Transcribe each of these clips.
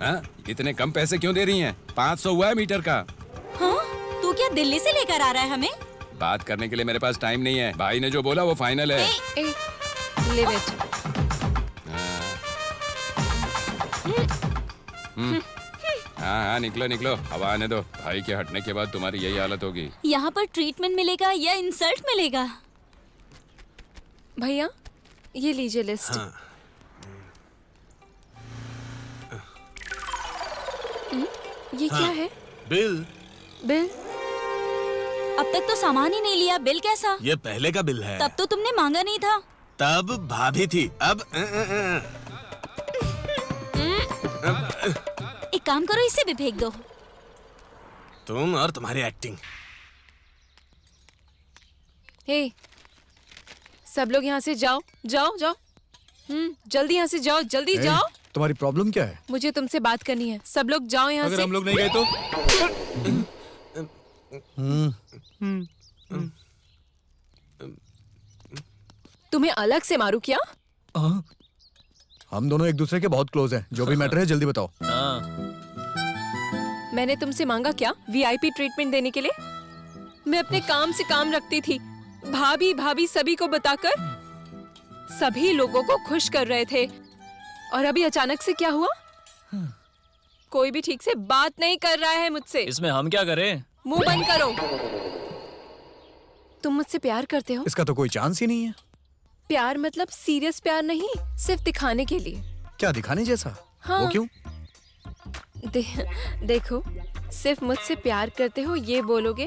हाँ? इतने कम पैसे क्यों दे रही हैं? 500 हुआ है मीटर का। हाँ? तू क्या दिल्ली से लेकर आ रहा है हमें? बात करने के लिए मेरे पास टाइम नहीं है। भाई ने जो बोला वो फाइनल है। ए, leave it. हाँ हाँ, निकलो निकलो, हवा आने दो। भाई के हटने के बाद तुम्हारी यही हालत होगी। यहाँ पर ट्रीटमेंट मिलेगा या इंसल्ट मिलेगा? भैया ये लीजिए लिस्ट। हाँ। ये क्या है? बिल। बिल? अब तक तो सामान ही नहीं लिया, बिल कैसा? ये पहले का बिल है। तब तो तुमने मांगा नहीं था। तब भाभी थी, अब एक काम करो, इसे भी फेंक दो। तुम और तुम्हारी एक्टिंग। हे, सब लोग यहाँ से जाओ जाओ जाओ। जल्दी यहाँ से जाओ, जल्दी जाओ। तुम्हारी प्रॉब्लम क्या है? मुझे तुमसे बात करनी है। सब लोग जाओ यहाँ से। अगर हम लोग नहीं गए तो? तुम्हें अलग से मारू क्या? हम दोनों एक दूसरे के बहुत क्लोज हैं। जो भी मैटर है जल्दी बताओ। मैंने तुमसे मांगा क्या वीआईपी ट्रीटमेंट देने के लिए? मैं अपने काम से काम रखती थी। भाभी भाभी सभी को बताकर सभी लोगों को खुश कर रहे थे। और अभी अचानक से क्या हुआ? कोई भी ठीक से बात नहीं कर रहा है मुझसे। इसमें हम क्या करें? मुंह बंद करो। तुम मुझसे प्यार करते हो? इसका तो कोई चांस ही नहीं है। प्यार मतलब सीरियस प्यार नहीं, सिर्फ दिखाने के लिए। क्या दिखाने जैसा? हाँ। वो क्यों? देखो, सिर्फ मुझसे प्यार करते हो ये बोलोगे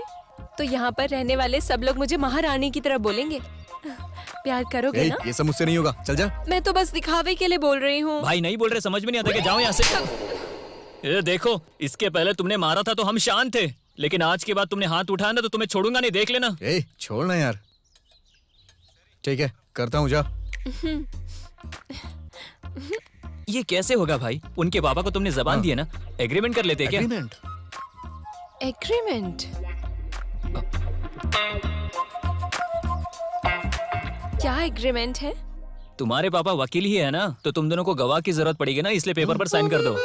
तो यहाँ पर रहने वाले सब लोग मुझे महारानी की तरह बोलेंगे। प्यार करोगे ना? ये सब मुझसे नहीं होगा, चल जा। मैं तो बस दिखावे के लिए बोल रही हूँ। भाई नहीं बोल रहे, समझ में नहीं आता कि जाओ यहाँ से। ये देखो, इसके पहले तुमने मारा था तो हम शांत थे, लेकिन आज के बाद तुमने हाथ उठाया ना तो तुम्हें छोड़ूंगा नहीं, देख लेना। छोड़ना यार। ठीक है, करता हूँ, जा। ये कैसे होगा भाई? उनके पापा को तुमने जबान दी है ना, एग्रीमेंट कर लेते क्या? एग्रीमेंट? क्या एग्रीमेंट है? तुम्हारे पापा वकील ही है ना, तो तुम दोनों को गवाह की जरूरत पड़ेगी ना, इसलिए पेपर पर साइन कर दो।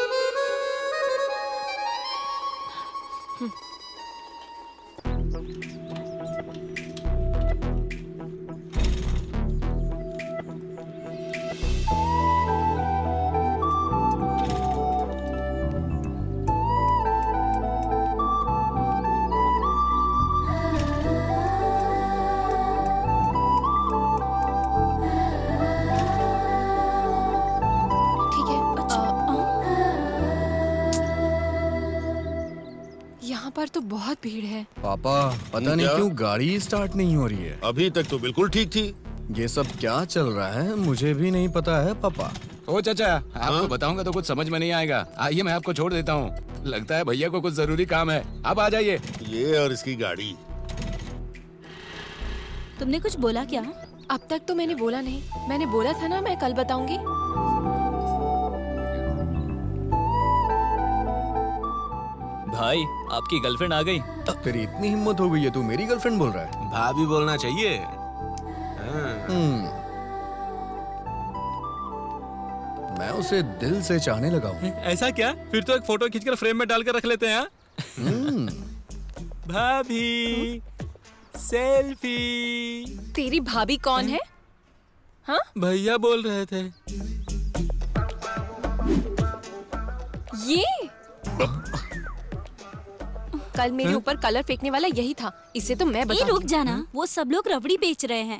ठीक है। यहाँ पर तो बहुत भीड़ है। पापा, पता नहीं क्या? क्यों गाड़ी स्टार्ट नहीं हो रही है। अभी तक तो बिल्कुल ठीक थी। ये सब क्या चल रहा है मुझे भी नहीं पता है पापा। ओ चाचा, आपको बताऊंगा तो कुछ समझ में नहीं आएगा। आइए मैं आपको छोड़ देता हूँ। लगता है भैया को कुछ जरूरी काम है। आप आ जाइए। ये और इसकी गाड़ी। तुमने कुछ बोला क्या? अब तक तो मैंने बोला नहीं। मैंने बोला था ना मैं कल बताऊंगी। भाई, आपकी गर्लफ्रेंड आ गई। तेरी इतनी हिम्मत हो गई है, तू मेरी गर्लफ्रेंड बोल रहा है? भाभी बोलना चाहिए। मैं उसे दिल से चाहने लगा हूँ। ऐसा क्या? फिर तो एक फोटो खींचकर फ्रेम में डालकर रख लेते हैं। भाभी, सेल्फी। तेरी भाभी कौन है? हाँ? भैया बोल रहे थे। ये कल मेरे ऊपर कलर फेंकने वाला यही था। इसे तो मैं बताऊंगी। रुक जाना, वो सब लोग रबड़ी बेच रहे हैं।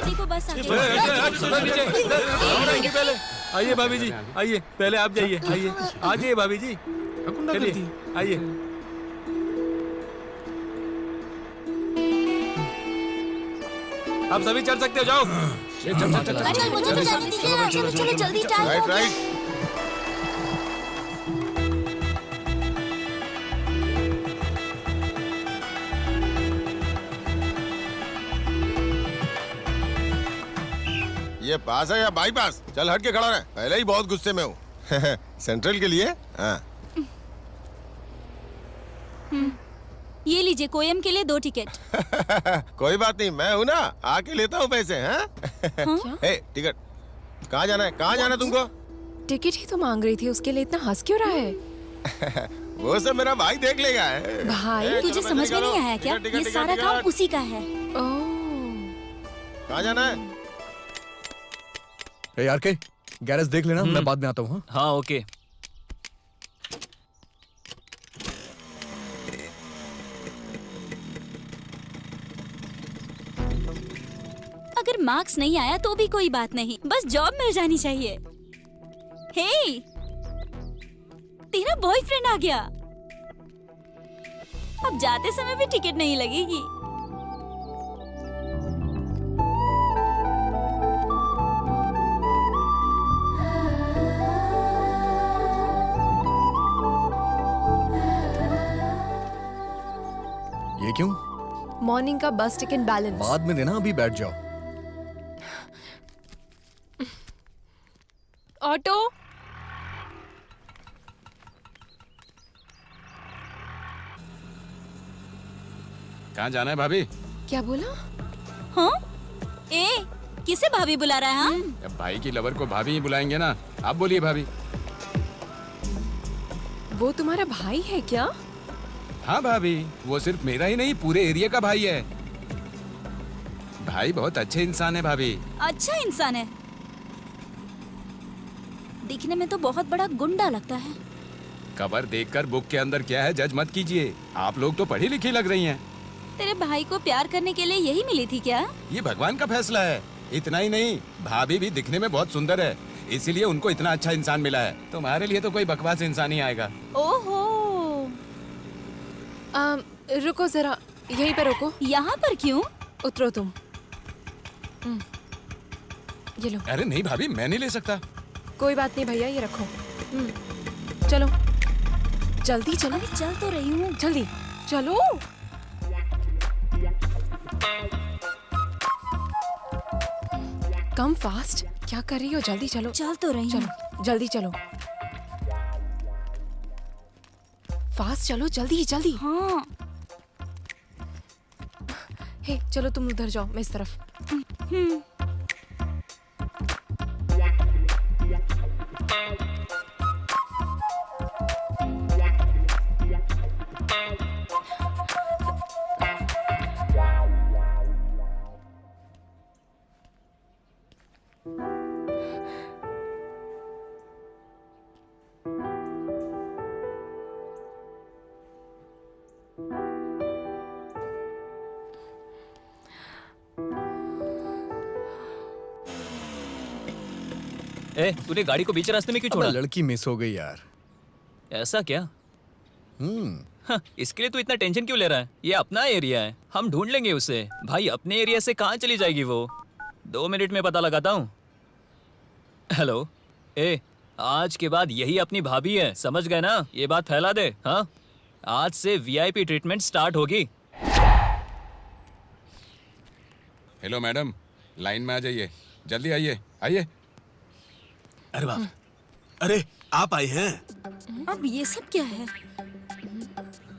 देखो बस आ गई। आइए भाभी जी, आइए। पहले आप जाइए। आइए, आ जाइए भाभी जी। चलिए, आइए। आप सभी चढ़ सकते हो, जाओ। चलो जल्दी राइट। ये पास है या बाईपास? चल हट के खड़ा रह, पहले ही बहुत गुस्से में हूँ। सेंट्रल के लिए? हाँ। ये लीजिए, कोयम के लिए 2 टिकट। कोई बात नहीं, मैं हूँ ना, आके लेता हूँ पैसे। हाँ? ए, टिकट कहाँ जाना है? कहाँ जाना है तुमको? टिकट ही तो मांग रही थी, उसके लिए इतना हंस क्यों रहा है? वो सब मेरा भाई देख लेगा। भाई? ए, तुझे चलो समझ में निकालो। नहीं आया क्या? टिकट, ये टिकट, सारा टिकट, काम टिकट। उसी का है। कहाँ जाना है? ए यार के गैरेज देख लेना, मैं बाद में आता हूँ। हाँ? हाँ ओके। अगर मार्क्स नहीं आया तो भी कोई बात नहीं, बस जॉब मिल जानी चाहिए। हे, तेरा बॉयफ्रेंड आ गया। अब जाते समय भी टिकट नहीं लगेगी। ये क्यों? मॉर्निंग का बस टिकट बैलेंस। बाद में देना, अभी बैठ जाओ। ऑटो। कहाँ जाना है भाभी? क्या बोला? हाँ? ए, किसे भाभी बुला रहा है? हाँ? अब भाई की लवर को भाभी ही बुलाएंगे ना। आप बोलिए भाभी। वो तुम्हारा भाई है क्या? हाँ भाभी, वो सिर्फ मेरा ही नहीं, पूरे एरिया का भाई है। भाई बहुत अच्छे इंसान है भाभी। अच्छा इंसान है। दिखने में तो बहुत बड़ा गुंडा लगता है। कवर देखकर बुक के अंदर क्या है जज मत कीजिए। आप लोग तो पढ़ी लिखी लग रही हैं। तेरे भाई को प्यार करने के लिए यही मिली थी क्या? ये भगवान का फैसला है। इतना ही नहीं, भाभी भी दिखने में बहुत सुंदर है, इसीलिए उनको इतना अच्छा इंसान मिला है। तुम्हारे लिए तो कोई बकवास इंसान ही आएगा। ओहो, रुको जरा, यहीं पे रुको। यहाँ पर क्यों? उतरो तुम। ये लो। अरे नहीं भाभी, मैं नहीं ले सकता। कोई बात नहीं भैया, ये रखो। चलो जल्दी चलो। अरे चल तो रही हूँ। जल्दी चलो। कम फास्ट, क्या कर रही हो? जल्दी चलो। चल तो रही हूँ। चलो जल्दी चलो, फास्ट चलो, जल्दी जल्दी। हाँ। हे चलो, तुम उधर जाओ, मैं इस तरफ। ए, तूने गाड़ी को बीच रास्ते में क्यों अबे छोड़ा? लड़की मिस हो गई यार। ऐसा क्या? हाँ, इसके लिए तू इतना टेंशन क्यों ले रहा है? ये अपना एरिया है, हम ढूंढ लेंगे उसे। भाई अपने एरिया से कहाँ चली जाएगी वो? 2 मिनट में पता लगाता हूँ। हेलो, ए, आज के बाद यही अपनी भाभी है, समझ गए ना? ये बात फैला दे। हाँ, आज से वीआईपी ट्रीटमेंट स्टार्ट होगी। हेलो मैडम, लाइन में आ जाइए, जल्दी आइए आइए। अरे बाप, अरे आप आई हैं? अब ये सब क्या है?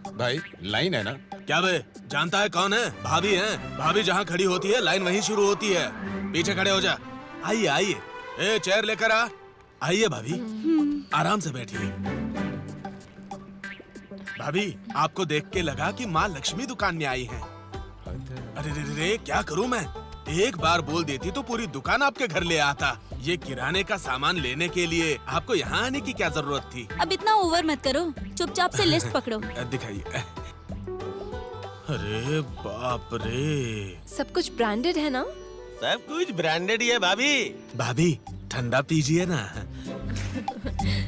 भाई लाइन है ना? क्या बे, जानता है कौन है? भाभी हैं। भाभी जहाँ खड़ी होती है लाइन वहीं शुरू होती है। पीछे खड़े हो जा। आइए आइए, ए चेयर लेकर आ। आइए भाभी, आराम से बैठिए। भाभी, आपको देख के लगा कि माँ लक्ष्मी दुकान में आई हैं। अरे रे रे रे, क्या करूं मैं? एक बार बोल देती तो पूरी दुकान आपके घर ले आता। ये किराने का सामान लेने के लिए आपको यहाँ आने की क्या जरूरत थी? अब इतना ओवर मत करो, चुपचाप से लिस्ट पकड़ो। दिखाइए। अरे बाप रे, सब कुछ ब्रांडेड है ना? सब कुछ ब्रांडेड ही है भाभी। भाभी ठंडा पीजिए ना।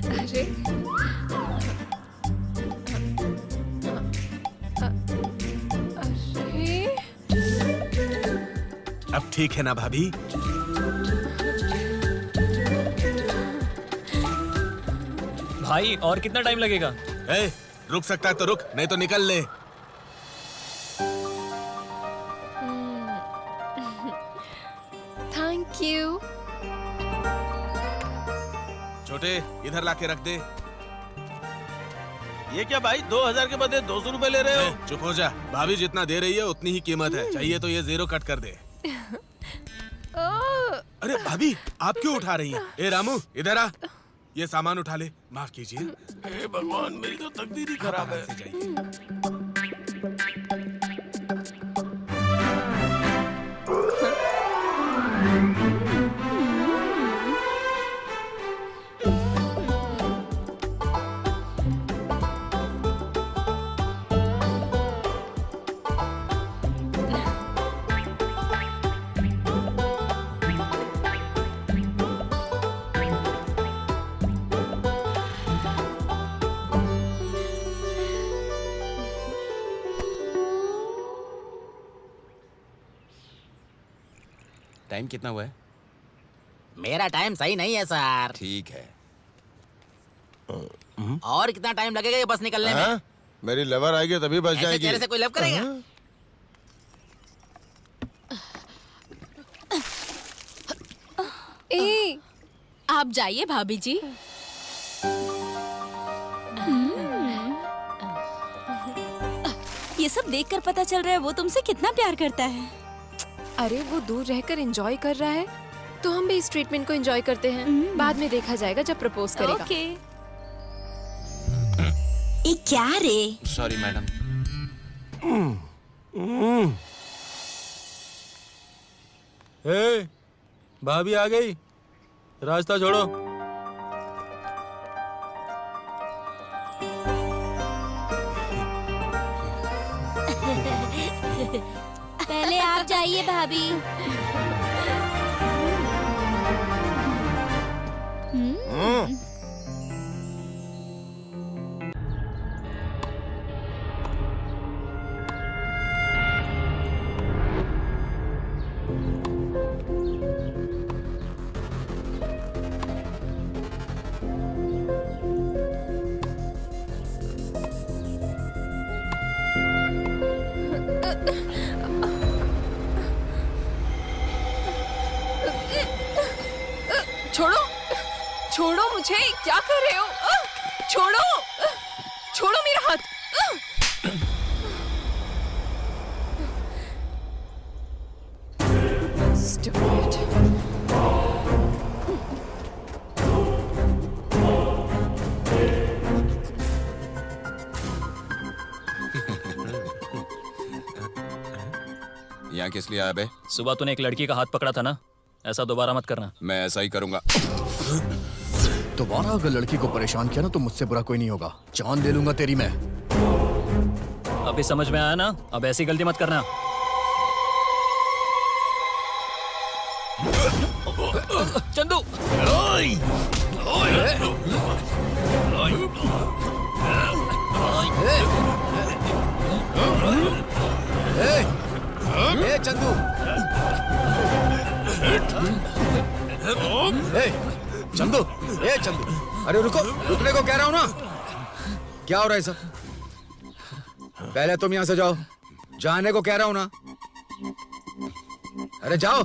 अरे अरे, अब ठीक है ना भाभी? भाई और कितना टाइम लगेगा? ए, रुक सकता है तो रुक, नहीं तो निकल ले। Thank you. छोटे इधर लाके रख दे। ये क्या भाई, 2000 के बदले 200 रुपए ले रहे हो? चुप हो जा। भाभी जितना दे रही है उतनी ही कीमत है। चाहिए तो ये 0 कट कर दे। अरे भाभी, आप क्यों उठा रही हैं? ए रामू, इधर आ। ये सामान उठा ले। माफ कीजिए। हे भगवान, मेरी तो तकदीर ही खराब है। टाइम कितना हुआ है? मेरा टाइम सही नहीं है सर। ठीक है। और कितना टाइम लगेगा ये बस निकलने में? हाँ? मेरी लेवर आएगी तभी बच ऐसे जाएगी। चेहरे से कोई लव करेगा? ए, आप जाइए भाभी जी। ये सब देखकर पता चल रहा है वो तुमसे कितना प्यार करता है। अरे वो दूर रहकर एंजॉय कर रहा है तो हम भी इस ट्रीटमेंट को एंजॉय करते हैं। बाद में देखा जाएगा जब प्रपोज करेगा। ओके। ये क्या रे? Sorry madam. ए, भाभी आ गई, रास्ता छोड़ो। पहले आप जाइए भाभी। छोड़ो, छोड़ो मुझे, क्या कर रहे हो? छोड़ो, छोड़ो मेरा हाथ। Stupid. यहाँ किस लिए आया बे? सुबह तूने एक लड़की का हाथ पकड़ा था ना, ऐसा दोबारा मत करना। मैं ऐसा ही करूंगा। दोबारा अगर लड़की को परेशान किया ना तो मुझसे बुरा कोई नहीं होगा। जान ले लूंगा तेरी मैं। अभी समझ में आया ना? अब ऐसी गलती मत करना। चंदू, ए चंदू, चंदू, चंदू, अरे रुको, रुकने को कह रहा हूं ना। क्या हो रहा है सब? पहले तुम यहां से जाओ, जाने को कह रहा हूं ना। अरे जाओ।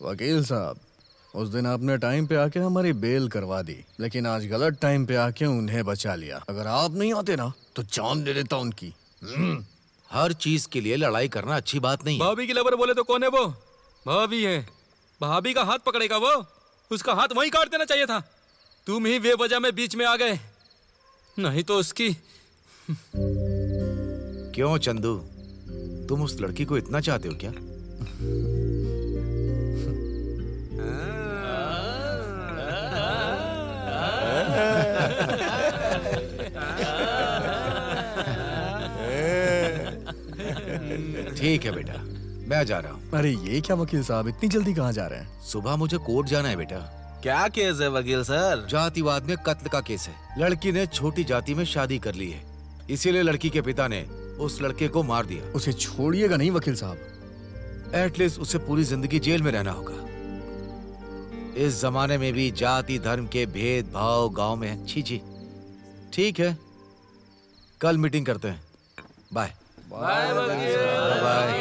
वकील साहब, उस दिन आपने टाइम पे आके हमारी बेल करवा दी, लेकिन आज गलत टाइम पे आके उन्हें बचा लिया। अगर आप नहीं आते ना तो जान दे देता उनकी। हर चीज के लिए लड़ाई करना अच्छी बात नहीं है। भाभी की लवर बोले तो कौन है वो? भाभी है। भाभी का हाथ पकड़ेगा वो? उसका हाथ वहीं काट देना चाहिए था। तुम ही बेवजह में बीच में आ गए, नहीं तो उसकी। क्यों चंदू, तुम उस लड़की को इतना चाहते हो क्या? ठीक है बेटा, मैं जा रहा हूँ। अरे ये क्या वकील साहब, इतनी जल्दी कहाँ जा रहे हैं? सुबह मुझे कोर्ट जाना है बेटा। क्या केस है वकील सर? जातिवाद में कत्ल का केस है। लड़की ने छोटी जाति में शादी कर ली है, इसीलिए लड़की के पिता ने उस लड़के को मार दिया। उसे छोड़िएगा नहीं वकील साहब। एटलीस्ट उसे पूरी जिंदगी जेल में रहना होगा। इस जमाने में भी जाति धर्म के भेदभाव गांव में है। छी छी। ठीक है, कल मीटिंग करते हैं। Bye bye bye bye.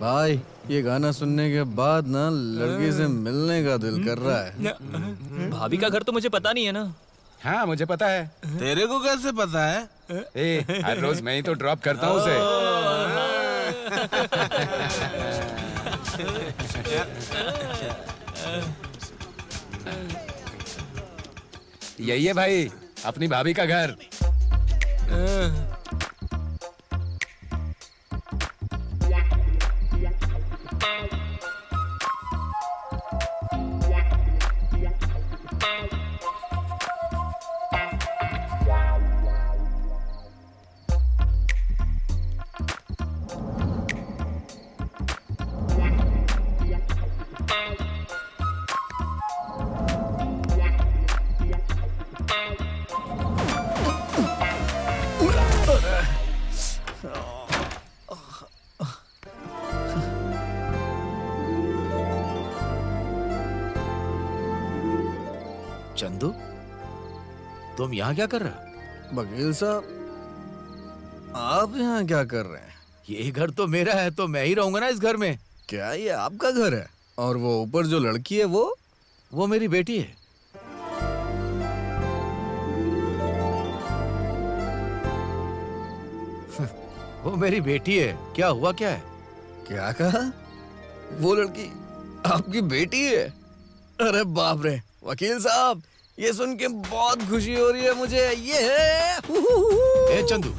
भाई ये गाना सुनने के बाद ना लड़की से मिलने का दिल कर रहा है। भाभी का घर तो मुझे पता नहीं है ना। हाँ मुझे पता है। तेरे को कैसे पता है? हर रोज मैं ही तो ड्रॉप करता हूँ उसे। यही है भाई अपनी भाभी का घर। चंदू, तुम यहाँ क्या कर रहे हो? वकील साहब, आप यहाँ क्या कर रहे हैं? ये घर तो मेरा है, तो मैं ही रहूंगा ना इस घर में। क्या ये आपका घर है? और वो ऊपर जो लड़की है वो मेरी बेटी है। वो मेरी बेटी है। क्या हुआ क्या है? क्या कहा? वो लड़की आपकी बेटी है? अरे बाप रे वकील साहब, ये सुन के बहुत खुशी हो रही है मुझे। ये ए चंदू,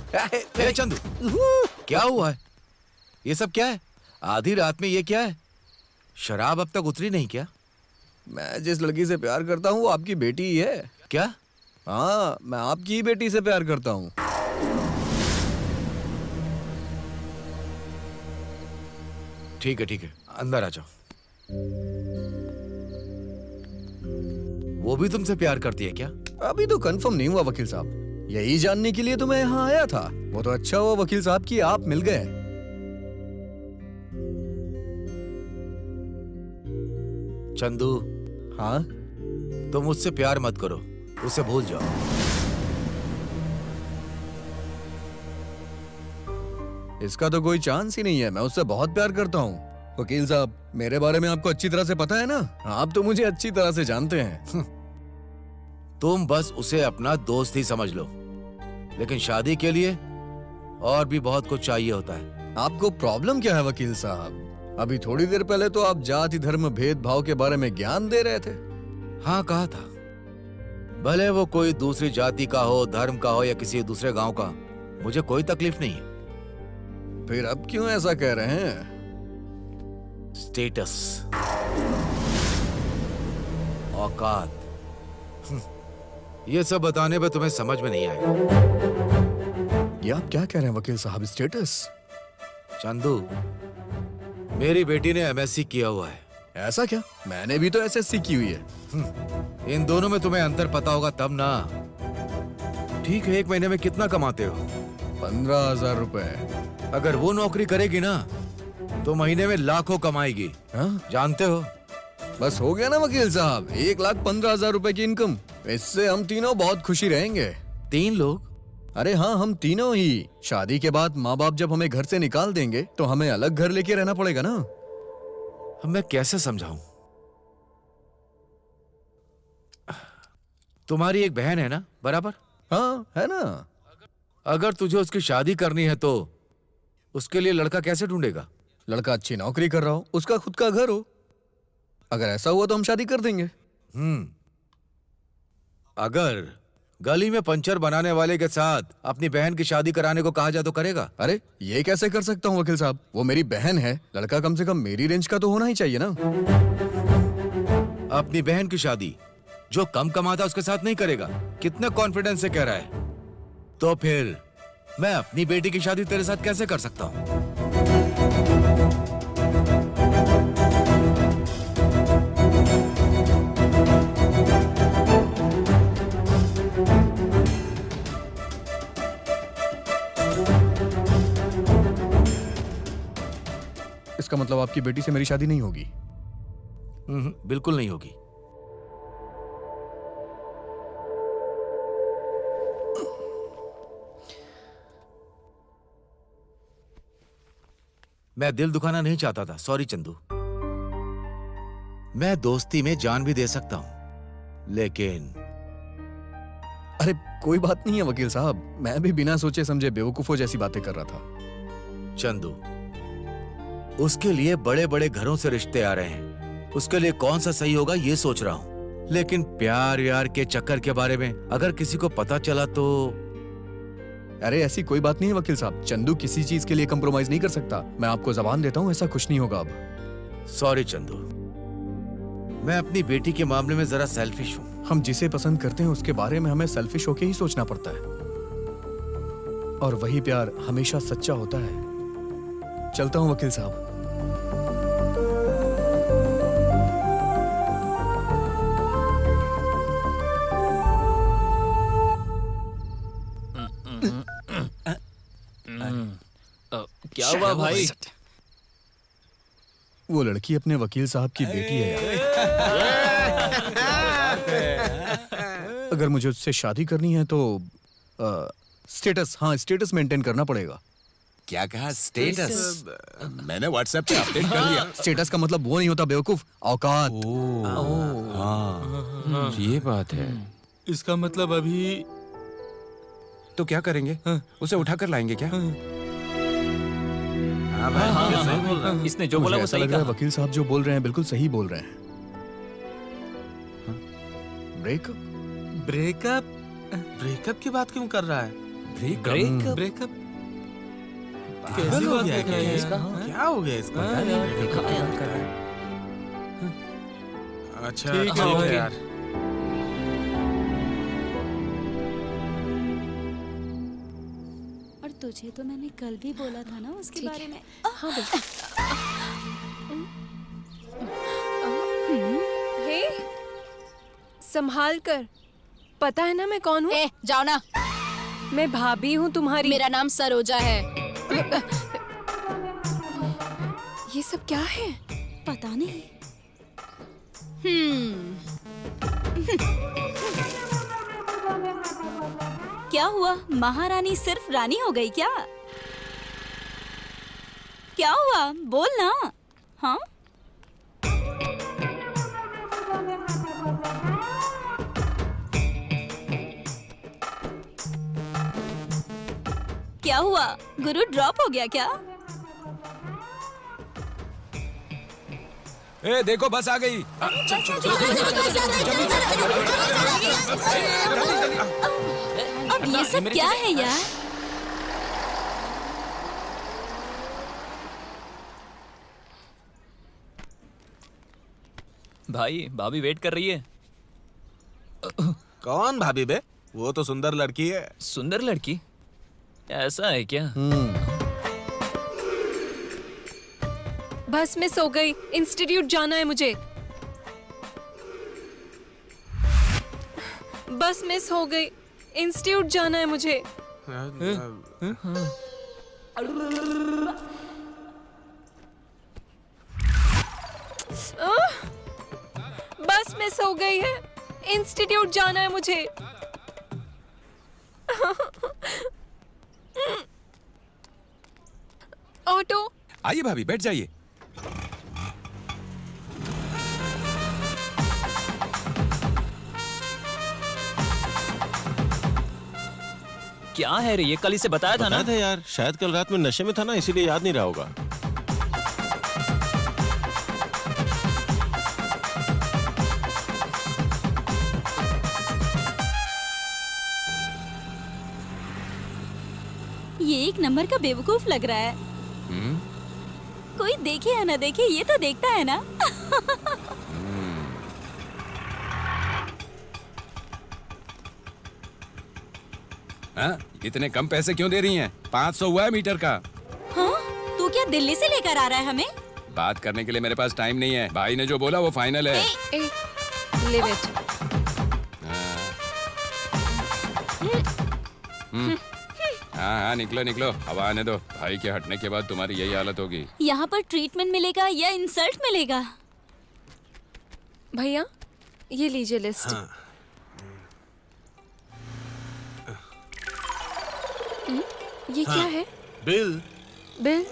ए चंदू, क्या हुआ है? ये सब क्या है? आधी रात में ये क्या है? शराब अब तक उतरी नहीं क्या? मैं जिस लड़की से प्यार करता हूँ वो आपकी बेटी ही है। क्या? हाँ, मैं आपकी ही बेटी से प्यार करता हूँ। ठीक है, अंदर आ जाओ। वो भी तुमसे प्यार करती है क्या? अभी तो कंफर्म नहीं हुआ वकील साहब, यही जानने के लिए तो मैं यहाँ आया था। वो तो अच्छा हुआ वकील साहब कि आप मिल गए। चंदू, हाँ? तुम मुझसे प्यार मत करो, उसे भूल जाओ। इसका तो कोई चांस ही नहीं है, मैं उससे बहुत प्यार करता हूँ। वकील साहब, मेरे बारे में आपको अच्छी तरह से पता है ना? आप तो मुझे अच्छी तरह से जानते हैं। तुम बस उसे अपना दोस्त ही समझ लो, लेकिन शादी के लिए और भी बहुत कुछ चाहिए होता है। आपको प्रॉब्लम क्या है वकील साहब? अभी थोड़ी देर पहले तो आप जाति धर्म भेदभाव के बारे में ज्ञान दे रहे थे। हाँ कहा था, भले वो कोई दूसरी जाति का हो, धर्म का हो या किसी दूसरे गांव का, मुझे कोई तकलीफ नहीं है। फिर अब क्यों ऐसा कह रहे हैं? स्टेटस, औकात, ये सब बताने पे तुम्हें समझ में नहीं आएगा। ये आप क्या कह रहे हैं वकील साहब? स्टेटस? चंदू, मेरी बेटी ने एमएससी किया हुआ है। ऐसा क्या? मैंने भी तो एसएससी की हुई है। इन दोनों में तुम्हें अंतर पता होगा तब ना। ठीक है, 1 महीने में कितना कमाते हो? 15,000 रुपए। अगर वो नौकरी करेगी ना तो महीने में लाखों कमाएगी। हाँ? जानते हो? बस हो गया ना वकील साहब, 1,15,000 रुपए की इनकम। इससे हम तीनों बहुत खुशी रहेंगे। 3 लोग? अरे हाँ, हम तीनों ही। शादी के बाद माँ बाप जब हमें घर से निकाल देंगे तो हमें अलग घर लेके रहना पड़ेगा ना। मैं कैसे समझाऊं? तुम्हारी एक बहन है ना, बराबर? हाँ है ना। अगर तुझे उसकी शादी करनी है तो उसके लिए लड़का कैसे ढूंढेगा? लड़का अच्छी नौकरी कर रहा हो, उसका खुद का घर हो। अगर ऐसा हुआ तो हम शादी कर देंगे। अगर गली में पंचर बनाने वाले के साथ अपनी बहन की शादी कराने को कहा जाए तो करेगा? अरे ये कैसे कर सकता हूँ वकील साहब? वो मेरी बहन है, लड़का कम से कम मेरी रेंज का तो होना ही चाहिए ना। अपनी बहन की शादी जो कम कमाता उसके साथ नहीं करेगा? कितने कॉन्फिडेंस से कह रहा है। तो फिर मैं अपनी बेटी की शादी तेरे साथ कैसे कर सकता हूँ? इसका मतलब आपकी बेटी से मेरी शादी नहीं होगी? बिल्कुल नहीं होगी। मैं दिल दुखाना नहीं चाहता था, सॉरी चंदू। मैं दोस्ती में जान भी दे सकता हूं, लेकिन अरे कोई बात नहीं है वकील साहब, मैं भी बिना सोचे समझे बेवकूफों जैसी बातें कर रहा था। चंदू, उसके लिए बड़े बड़े घरों से रिश्ते आ रहे हैं, उसके लिए कौन सा सही होगा ये सोच रहा हूं। लेकिन प्यार यार के चक्कर के बारे में अगर किसी को पता चला तो। अरे ऐसी कोई बात नहीं है वकील साहब, चंदू किसी चीज के लिए कंप्रोमाइज नहीं कर सकता। मैं आपको जबान देता हूँ, ऐसा कुछ नहीं होगा अब। सॉरी चंदू, मैं अपनी बेटी के मामले में जरा सेल्फिश हूँ। हम जिसे पसंद करते हैं उसके बारे में हमें सेल्फिश होके ही सोचना पड़ता है, और वही प्यार हमेशा सच्चा होता है। चलता हूँ वकील साहब। क्या हुआ भाई? वो लड़की अपने वकील साहब की बेटी है यार। अगर मुझे उससे शादी करनी है तो स्टेटस मेंटेन करना पड़ेगा। क्या कहा? स्टेटस? मैंने व्हाट्सएप पे अपडेट कर लिया। स्टेटस का मतलब वो नहीं होता बेवकूफ, औकात। हाँ, ये बात है। इसका मतलब अभी तो क्या करेंगे? उसे उठा कर लाएंगे क्या? इसने जो मुझे बोला वो ऐसा सही लग रहा है कहा। वकील साहब जो बोल रहे हैं बिल्कुल सही बोल रहे हैं। ब्रेकअप? ब्रेकअप? ब्रेकअप की बात क्यों कर रहा है? ब्रेकअप? ब्रेकअप कैसी हो बात गया है क्या ये? इसका? क्या हो गया इसका? अच्छा ठीक ठीक है, है यार। और तुझे तो मैंने कल भी बोला था ना उसके बारे में। हाँ बिल्कुल। हे, संभाल कर। पता है ना मैं कौन हूँ? जाओ ना। मैं भाभी हूँ तुम्हारी। मेरा नाम सरोजा है। ये सब क्या है? पता नहीं। क्या हुआ? महारानी सिर्फ रानी हो गई क्या? क्या हुआ? बोल ना। हाँ? क्या हुआ? गुरु ड्रॉप हो गया क्या? ए देखो बस आ गई। अब ये सब क्या है यार? भाई भाभी वेट कर रही है। कौन भाभी बे? वो तो सुंदर लड़की है। सुंदर लड़की? ऐसा है क्या? बस मिस हो गई। इंस्टीट्यूट जाना है मुझे। बस मिस हो गई। इंस्टीट्यूट जाना है मुझे। बस मिस हो गई है। इंस्टीट्यूट जाना है मुझे। ऑटो। आइए भाभी, बैठ जाइए। क्या है रे ये? कल इसे बताया था ना? बताया था यार, शायद कल रात में नशे में था ना, इसीलिए याद नहीं रहा होगा। ये एक नंबर का बेवकूफ लग रहा है। कोई देखे या ना देखे, ये तो देखता है ना। हाँ? इतने कम पैसे क्यों दे रही हैं? 500 हुआ है मीटर का। हाँ? तू क्या दिल्ली से लेकर आ रहा है हमें? बात करने के लिए मेरे पास टाइम नहीं है। भाई ने जो बोला वो फाइनल है। Live it. हाँ हाँ निकलो निकलो, हवा आने दो। भाई के हटने के बाद तुम्हारी यही हालत होगी। यहाँ पर ट्रीटमेंट मिलेगा या इंसल्ट मिलेगा? भैया ये लीजिए लिस्ट। हाँ। ये क्या है? बिल। बिल?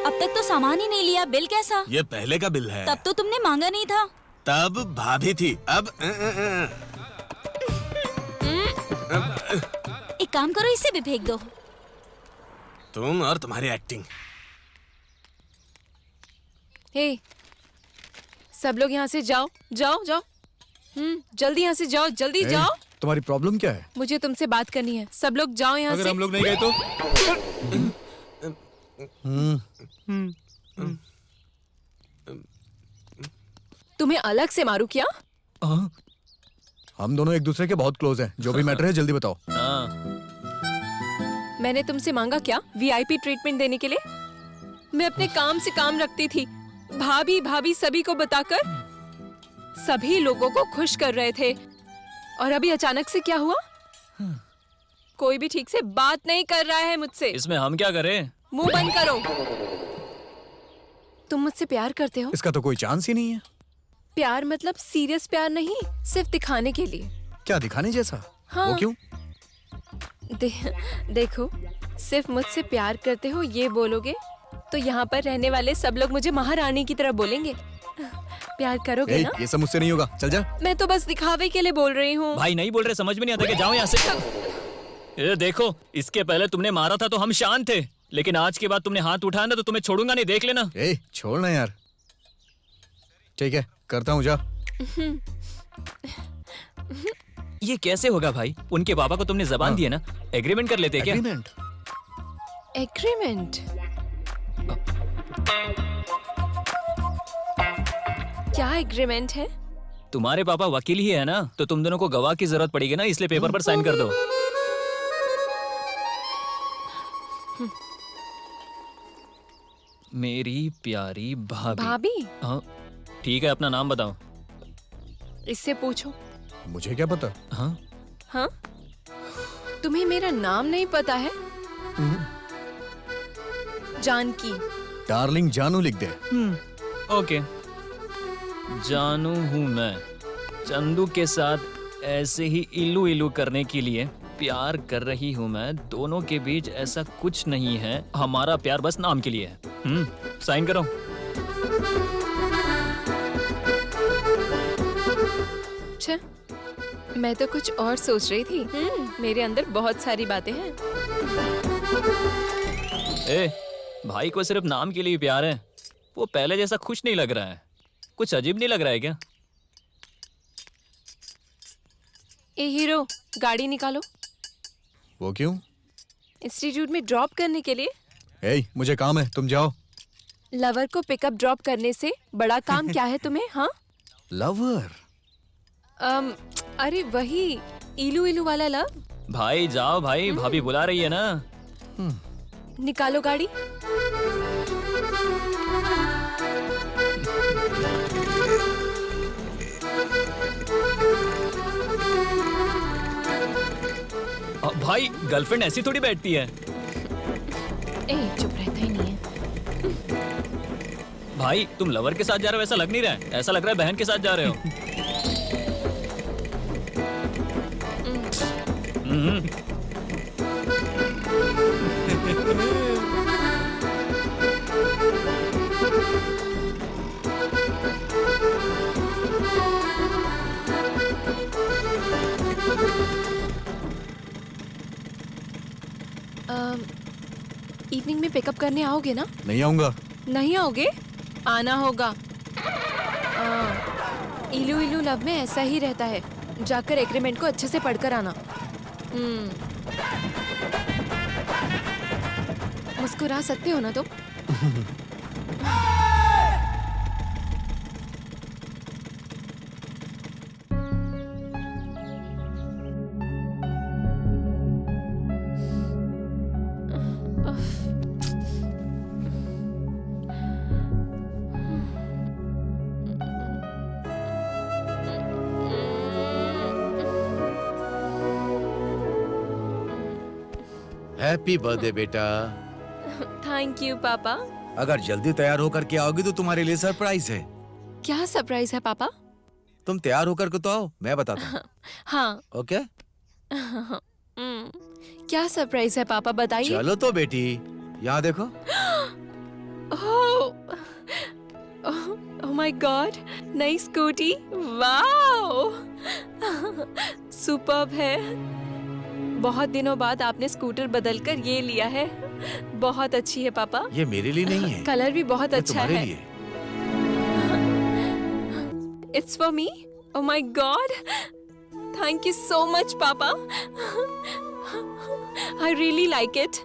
अब तक तो सामान ही नहीं लिया, बिल कैसा? ये पहले का बिल है। तब तो तुमने मांगा नहीं था। तब भाभी थी, अब एक काम करो, इसे भी फेंक दो। तुम और तुम्हारी एक्टिंग। हे, सब लोग यहाँ से जाओ जाओ जाओ। जल्दी यहाँ से जाओ, जल्दी जाओ। तुम्हारी प्रॉब्लम क्या है? मुझे तुमसे बात करनी है, सब लोग जाओ यहाँ अगर से। हम लोग नहीं गए तो? तुम्हें अलग से मारू क्या? हम दोनों एक दूसरे के बहुत क्लोज हैं। जो भी मैटर है जल्दी बताओ। हाँ, मैंने तुमसे मांगा क्या वीआईपी ट्रीटमेंट देने के लिए? मैं अपने काम से काम रखती थी, भाभी भाभी सभी को बताकर सभी लोगों को खुश कर रहे थे, और अभी अचानक से क्या हुआ? कोई भी ठीक से बात नहीं कर रहा है मुझसे। इसमें हम क्या करें? मुंह बंद करो। तुम मुझसे प्यार करते हो? इसका तो कोई चांस ही नहीं है। प्यार मतलब सीरियस प्यार नहीं, सिर्फ दिखाने के लिए। क्या दिखाने जैसा? हाँ। वो क्यों? देखो, सिर्फ मुझसे प्यार करते हो ये बोलोगे तो यहाँ पर रहने वाले सब लोग मुझे महारानी की तरह बोलेंगे। प्यार करोगे ना? ये सब मुझसे नहीं होगा, चल जा। मैं तो बस दिखावे के लिए बोल रही हूँ। भाई नहीं बोल रहे, समझ में नहीं आता कि जाओ यहाँ से। ये देखो, इसके पहले तुमने मारा था तो हम शांत थे, लेकिन आज के बाद तुमने हाथ उठाया ना तो तुम्हें छोड़ूंगा नहीं, देख लेना। छोड़ना यार। ठीक है, करता हूँ, जा। ये कैसे होगा भाई? उनके पापा को तुमने जबान दी है ना, एग्रीमेंट कर लेते क्या? एग्रीमेंट? एग्रीमेंट? क्या एग्रीमेंट है? तुम्हारे पापा वकील ही है ना, तो तुम दोनों को गवाह की जरूरत पड़ेगी ना, इसलिए पेपर पर साइन कर दो। मेरी प्यारी भाभी। भाभी? हाँ ठीक है, अपना नाम बताओ। इससे पूछो। मुझे क्या पता? हाँ हाँ? तुम्हें मेरा नाम नहीं पता है? जानकी। डार्लिंग जानू लिख दे। ओके। जानू हूँ मैं। चंदू के साथ ऐसे ही इलू इलू करने के लिए प्यार कर रही हूँ मैं। दोनों के बीच ऐसा कुछ नहीं है, हमारा प्यार बस नाम के लिए है। साइन करो। अच्छा, मैं तो कुछ और सोच रही थी। मेरे अंदर बहुत सारी बातें हैं। ए, भाई को सिर्फ नाम के लिए प्यार है, वो पहले जैसा खुश नहीं लग रहा है। कुछ अजीब नहीं लग रहा है क्या? ए हीरो, गाड़ी निकालो। वो क्यों? इंस्टीट्यूट में ड्रॉप करने के लिए। मुझे काम है, तुम जाओ। लवर को पिकअप ड्रॉप करने से बड़ा काम क्या है तुम्हें? हाँ, लवर? अरे वही इलू इलू वाला लव। भाई जाओ भाई, भाभी बुला रही है ना। निकालो गाड़ी। भाई गर्लफ्रेंड ऐसी थोड़ी बैठती है। चुप रहता ही नहीं है। भाई तुम लवर के साथ जा रहे हो ऐसा लग नहीं रहा है, ऐसा लग रहा है बहन के साथ जा रहे हो। इवनिंग में पिकअप करने आओगे ना? नहीं आऊंगा। नहीं आओगे? आना होगा। इलू इलू लव में ऐसा ही रहता है। जाकर एग्रीमेंट को अच्छे से पढ़कर आना। मुस्कुरा सकते हो ना तुम? हैप्पी बर्थडे बेटा। थैंक यू पापा। अगर जल्दी तैयार होकर के आओगी तो तुम्हारे लिए सरप्राइज है। क्या सरप्राइज है पापा? तुम तैयार होकर के तो आओ, मैं बताता हूँ। हाँ। ओके? क्या सरप्राइज है पापा, बताइए। चलो तो बेटी, यहाँ देखो। ओह माय गॉड, नई स्कूटी, वाओ, सुपर्ब है। बहुत दिनों बाद आपने स्कूटर बदलकर ये लिया है, बहुत अच्छी है पापा। ये मेरे लिए नहीं है, कलर भी बहुत ये अच्छा तुम्हारे है। लिए। It's for me. Oh my God, thank you so much पापा, आई रियली लाइक इट।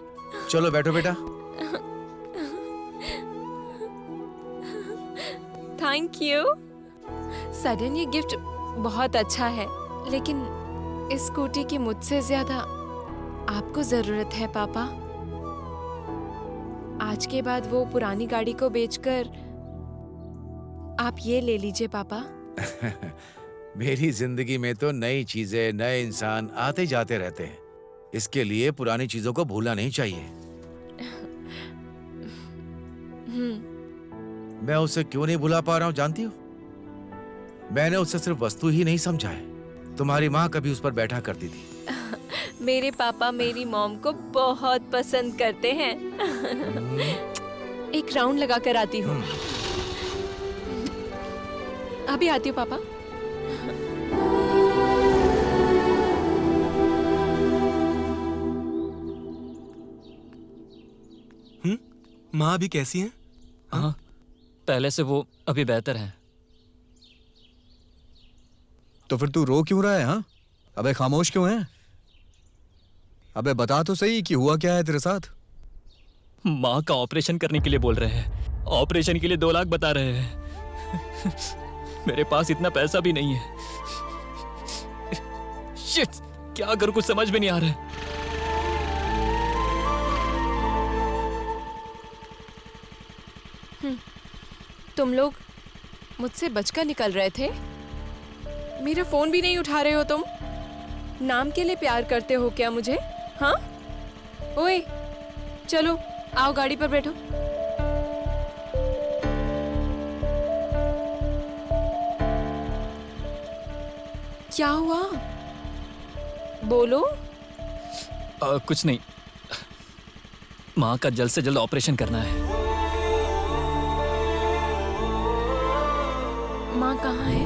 चलो बैठो बेटा। Thank you. सडन ये गिफ्ट बहुत अच्छा है, लेकिन इस स्कूटी की मुझसे ज्यादा आपको जरूरत है पापा। आज के बाद वो पुरानी गाड़ी को बेचकर आप ये ले लीजिए पापा। मेरी जिंदगी में तो नई चीजें, नए इंसान आते जाते रहते हैं। इसके लिए पुरानी चीजों को भूलना नहीं चाहिए। मैं उसे क्यों नहीं भुला पा रहा हूँ जानती हो? मैंने उसे सिर्फ वस्तु ही नहीं समझा है। तुम्हारी माँ कभी उस पर बैठा करती थी। मेरे पापा मेरी मॉम को बहुत पसंद करते हैं। एक राउंड लगा कर आती हूँ। अभी आती हूँ पापा। माँ अभी कैसी हैं? हाँ, पहले से वो अभी बेहतर है। तो फिर तू रो क्यों रहा है? हाँ, अबे खामोश क्यों है? अबे बता तो सही कि हुआ क्या है तेरे साथ? माँ का ऑपरेशन करने के लिए बोल रहे हैं। ऑपरेशन के लिए 2 लाख बता रहे हैं। मेरे पास इतना पैसा भी नहीं है। शिट, क्या करूं, कुछ समझ में नहीं आ रहा है। तुम लोग मुझसे बचकर निकल रहे थे, मेरा फोन भी नहीं उठा रहे हो तुम। नाम के लिए प्यार करते हो क्या मुझे? हाँ, ओए चलो आओ गाड़ी पर बैठो। क्या हुआ, बोलो। कुछ नहीं, माँ का जल्द से जल्द ऑपरेशन करना है। माँ कहाँ है?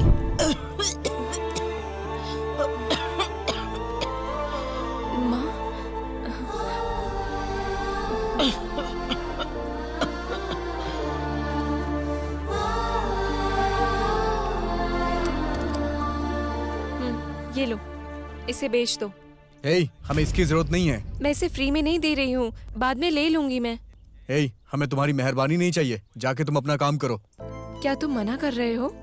माँ, ये लो, इसे बेच दो। हे, हमें इसकी जरूरत नहीं है। मैं इसे फ्री में नहीं दे रही हूँ, बाद में ले लूंगी मैं। हे, हमें तुम्हारी मेहरबानी नहीं चाहिए। जाके तुम अपना काम करो। क्या तुम मना कर रहे हो?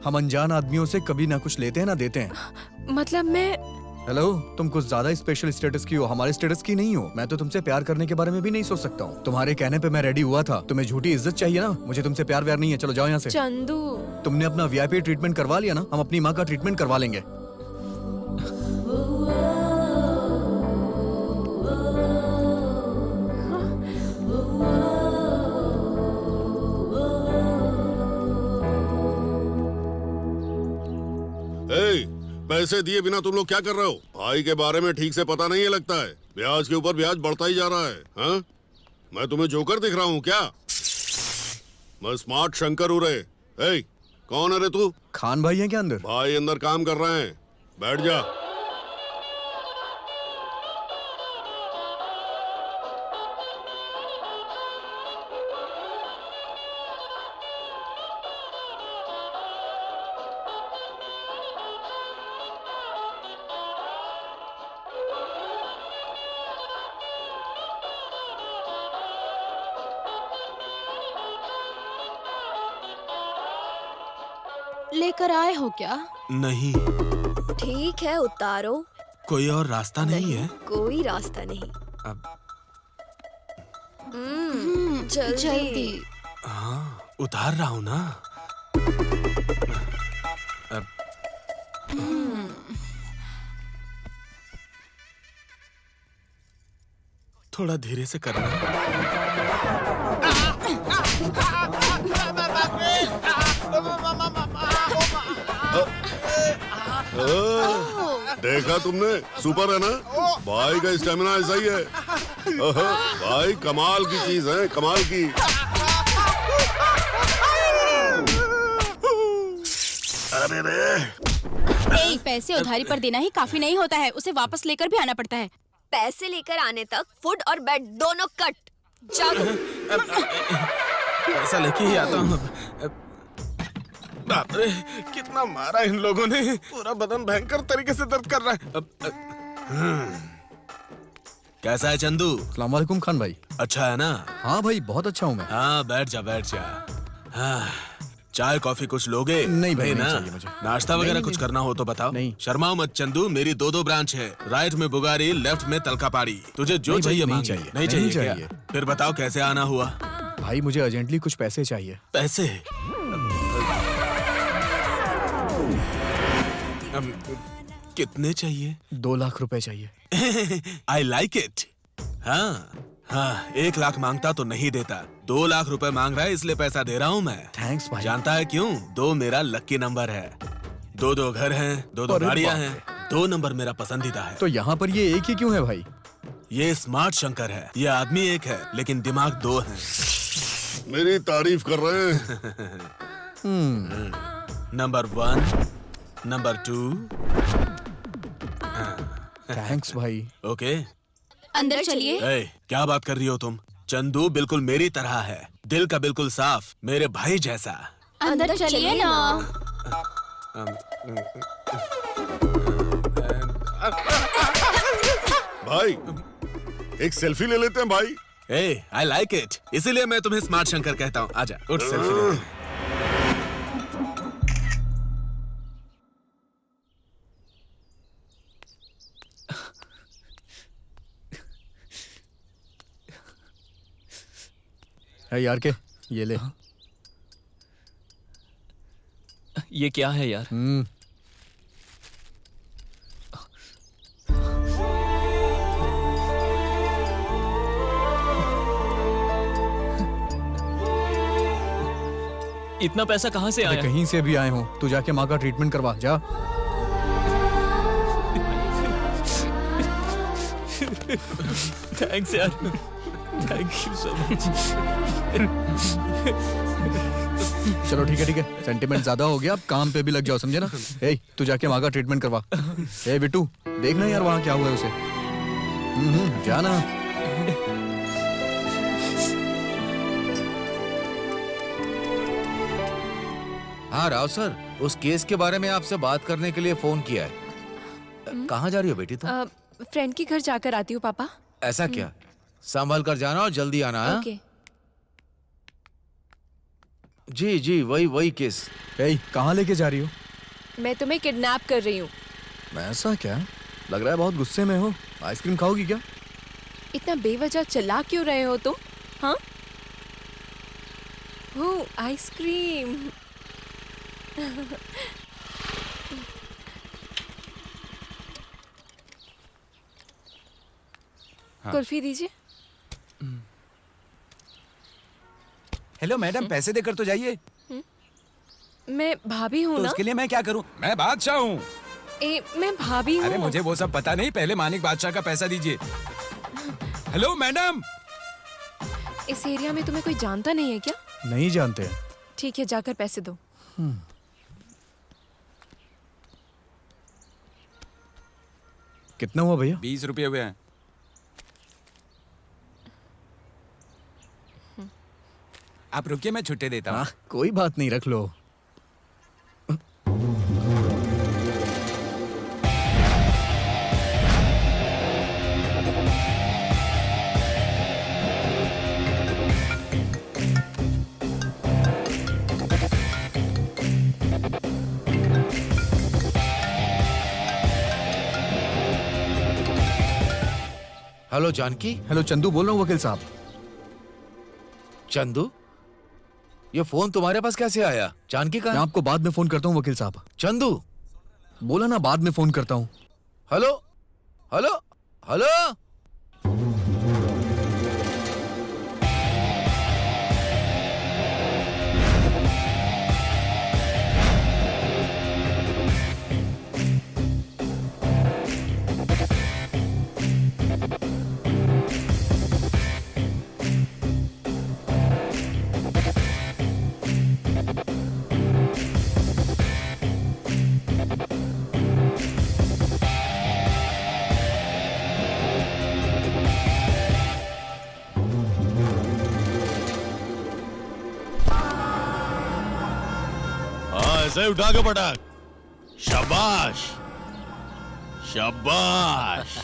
हम अनजान आदमियों से कभी ना कुछ लेते हैं ना देते हैं। मतलब मैं... हेलो, तुम कुछ ज्यादा स्पेशल स्टेटस की हो, हमारे स्टेटस की नहीं हो। मैं तो तुमसे प्यार करने के बारे में भी नहीं सोच सकता हूँ। तुम्हारे कहने पे मैं रेडी हुआ था। तुम्हें झूठी इज्जत चाहिए ना? मुझे तुमसे प्यार व्यार नहीं है। चलो जाओ यहाँ से। चंदू, तुमने अपना वीआईपी ट्रीटमेंट करवा लिया ना, हम अपनी माँ का ट्रीटमेंट करवा लेंगे। पैसे दिए बिना तुम लोग क्या कर रहे हो? भाई के बारे में ठीक से पता नहीं है लगता है। ब्याज के ऊपर ब्याज बढ़ता ही जा रहा है। हाँ? मैं तुम्हें जोकर दिख रहा हूँ क्या? मैं स्मार्ट शंकर हूँ रे। ए, कौन है रे तू? खान भाई है क्या अंदर? भाई अंदर काम कर रहे हैं। बैठ जा। लेकर आए हो क्या? नहीं। ठीक है, उतारो। कोई और रास्ता नहीं है? कोई रास्ता नहीं। अब जल्दी। हाँ, उतार रहा हूँ ना। अब थोड़ा धीरे से करना। देखा तुमने, सुपर है ना? भाई का स्टेमिना ऐसा ही है। भाई कमाल की चीज है, कमाल की। अरे रे, पैसे उधारी पर देना ही काफी नहीं होता है, उसे वापस लेकर भी आना पड़ता है। पैसे लेकर आने तक फूड और बेड दोनों कट। जाओ। पैसा लेके ही आता हूँ। बाप रे, कितना मारा इन लोगों ने, पूरा बदन भयंकर तरीके से दर्द कर रहा है। कैसा है चंदू? अस्सलाम वालेकुम खान भाई। अच्छा है ना? हाँ भाई, बहुत अच्छा हूँ मैं। हाँ, बैठ जा बैठ जा। हाँ, चाय कॉफी कुछ लोगे? नहीं भाई, ना? नहीं चाहिए मुझे। नाश्ता वगैरह कुछ करना हो तो बताओ। नहीं। शर्माओ मत चंदू, मेरी दो ब्रांच है, राइट में बुगारी, लेफ्ट में तलकापाड़ी। तुझे जो नहीं भाई, चाहिए नहीं मांग। चाहिए। नहीं नहीं चाहिए क्या? चाहिए। फिर बताओ कैसे आना हुआ? भाई मुझे अर्जेंटली कुछ पैसे चाहिए। पैसे? कितने चाहिए? 2 लाख रुपए चाहिए। I like it. हाँ हाँ, 1 लाख मांगता तो नहीं देता, 2 लाख रुपए मांग रहा है इसलिए पैसा दे रहा हूँ मैं। थैंक्स भाई। जानता है क्यों? 2 मेरा लक्की नंबर है। 2 घर हैं, 2 अरे गाड़ियाँ बाप हैं, 2 नंबर मेरा पसंदीदा है। तो यहाँ पर ये एक ही क्यों है भाई? ये स्मार्ट शंकर है, ये आदमी एक है लेकिन दिमाग 2 है। मेरी तारीफ कर रहे हैं। Number 1, number 2। थैंक्स भाई। ओके। अंदर चलिए। ए, क्या बात कर रही हो तुम? चंदू बिल्कुल मेरी तरह है, दिल का बिल्कुल साफ, मेरे भाई जैसा। अंदर चलिए ना। भाई एक सेल्फी ले लेते हैं भाई। ए, आई लाइक इट, इसीलिए मैं तुम्हें स्मार्ट शंकर कहता हूँ। आजा, उठ सेल्फी ले ले। है यार के, ये ले। ये क्या है यार? इतना पैसा कहाँ से आया? कहीं से भी आए हो, तू जाके माँ का ट्रीटमेंट करवा जा। थैंक्स यार, थैंक यू सो मच। चलो ठीक है, सेंटिमेंट ज्यादा हो गया, अब काम पे भी लग जाओ, समझे ना? ए, तू जाके वहाँ का ट्रीटमेंट करवा। ए बिट्टू, देखना यार वहाँ क्या हुआ है उसे। जाना। हाँ राव सर, उस केस के बारे में आपसे बात करने के लिए फोन किया है। कहाँ जा रही हो बेटी तुम? फ्रेंड के घर जाकर आती हूँ पापा। ऐसा क्या? संभल कर जाना और जल्दी आना। हाँ? ओके। जी जी, वही केस। ए, कहाँ लेके जा रही हो? मैं तुम्हें किडनैप कर रही हूँ। ऐसा क्या? लग रहा है बहुत गुस्से में हो। आइसक्रीम खाओगी क्या? इतना बेवजह चिल्ला क्यों रहे हो तुम? हाँ? ओह, आइसक्रीम। कुल्फी दीजिए। हेलो मैडम, पैसे देकर तो जाइए। मैं भाभी हूँ तो ना? उसके लिए मैं क्या करूं? मैं बादशाह हूँ। मैं भाभी हूँ। अरे मुझे वो सब पता नहीं, पहले मानिक बादशाह का पैसा दीजिए। Hello madam. इस एरिया में तुम्हें कोई जानता नहीं है क्या? नहीं जानते हैं। ठीक है, जाकर पैसे दो। कितना हुआ भैया? 20 रुपये हुए हैं। आप रुकिए, मैं छुट्टे देता हूँ। हाँ, कोई बात नहीं, रख लो। हेलो जानकी। हेलो चंदू बोल रहा हूँ, वकील साहब। चंदू, ये फोन तुम्हारे पास कैसे आया? जानकी कहाँ? मैं आपको बाद में फोन करता हूँ वकील साहब। चंदू बोला ना बाद में फोन करता हूँ। Hello hello hello. ऐसे ही उठा के पटाक। शाबाश शाबाश।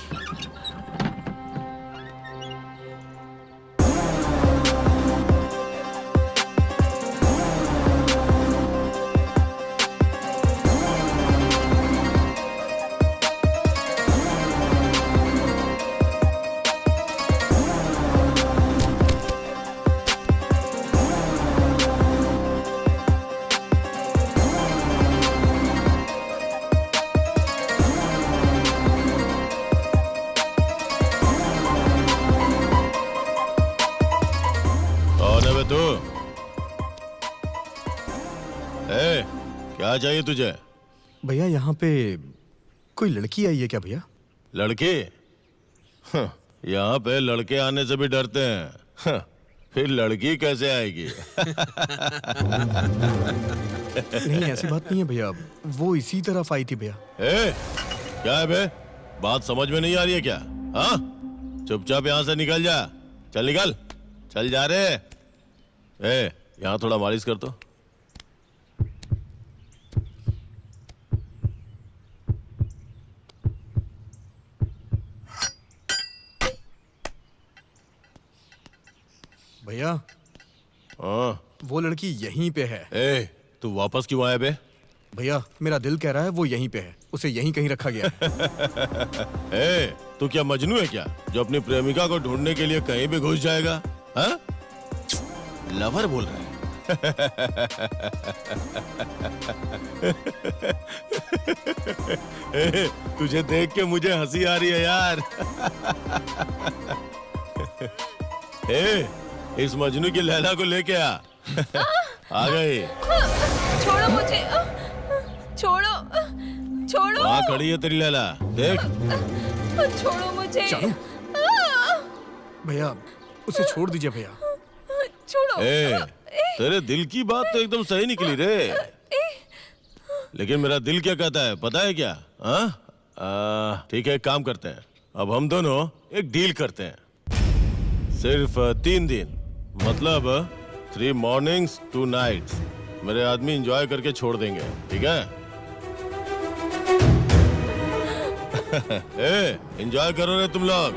तू क्या चाहिए तुझे? भैया यहाँ पे कोई लड़की आई है क्या भैया? लड़के? यहाँ पे लड़के आने से भी डरते हैं। फिर लड़की कैसे आएगी? नहीं ऐसी बात नहीं है भैया, वो इसी तरफ आई थी भैया। क्या है बे? बात समझ में नहीं आ रही है क्या? हाँ, चुपचाप यहाँ से निकल जा। चल निकल, चल जा रे। यहाँ थोड़ा मालिश कर तो। भैया हाँ, वो लड़की यहीं पे है। तू वापस क्यों आया बे? भैया मेरा दिल कह रहा है वो यहीं पे है, उसे यहीं कहीं रखा गया है। तू क्या मजनू है क्या, जो अपनी प्रेमिका को ढूंढने के लिए कहीं भी घुस जाएगा? हाँ? लवर बोल रहा है। तुझे देख के मुझे हंसी आ रही है यार। इस मजनू की लैला को लेके आ गई। छोड़ो मुझे, छोड़ो छोड़ो। वहाँ खड़ी है तेरी लैला, देख। छोड़ो मुझे। भैया उसे छोड़ दीजिए भैया। छोड़ो। तेरे दिल की बात तो एकदम सही निकली रे, लेकिन मेरा दिल क्या कहता है पता है क्या? ठीक है, एक काम करते हैं, अब हम दोनों एक डील करते हैं। सिर्फ 3 दिन, मतलब 3 मॉर्निंग्स 2 नाइट्स मेरे आदमी एंजॉय करके छोड़ देंगे, ठीक है? एंजॉय करो रे तुम लोग।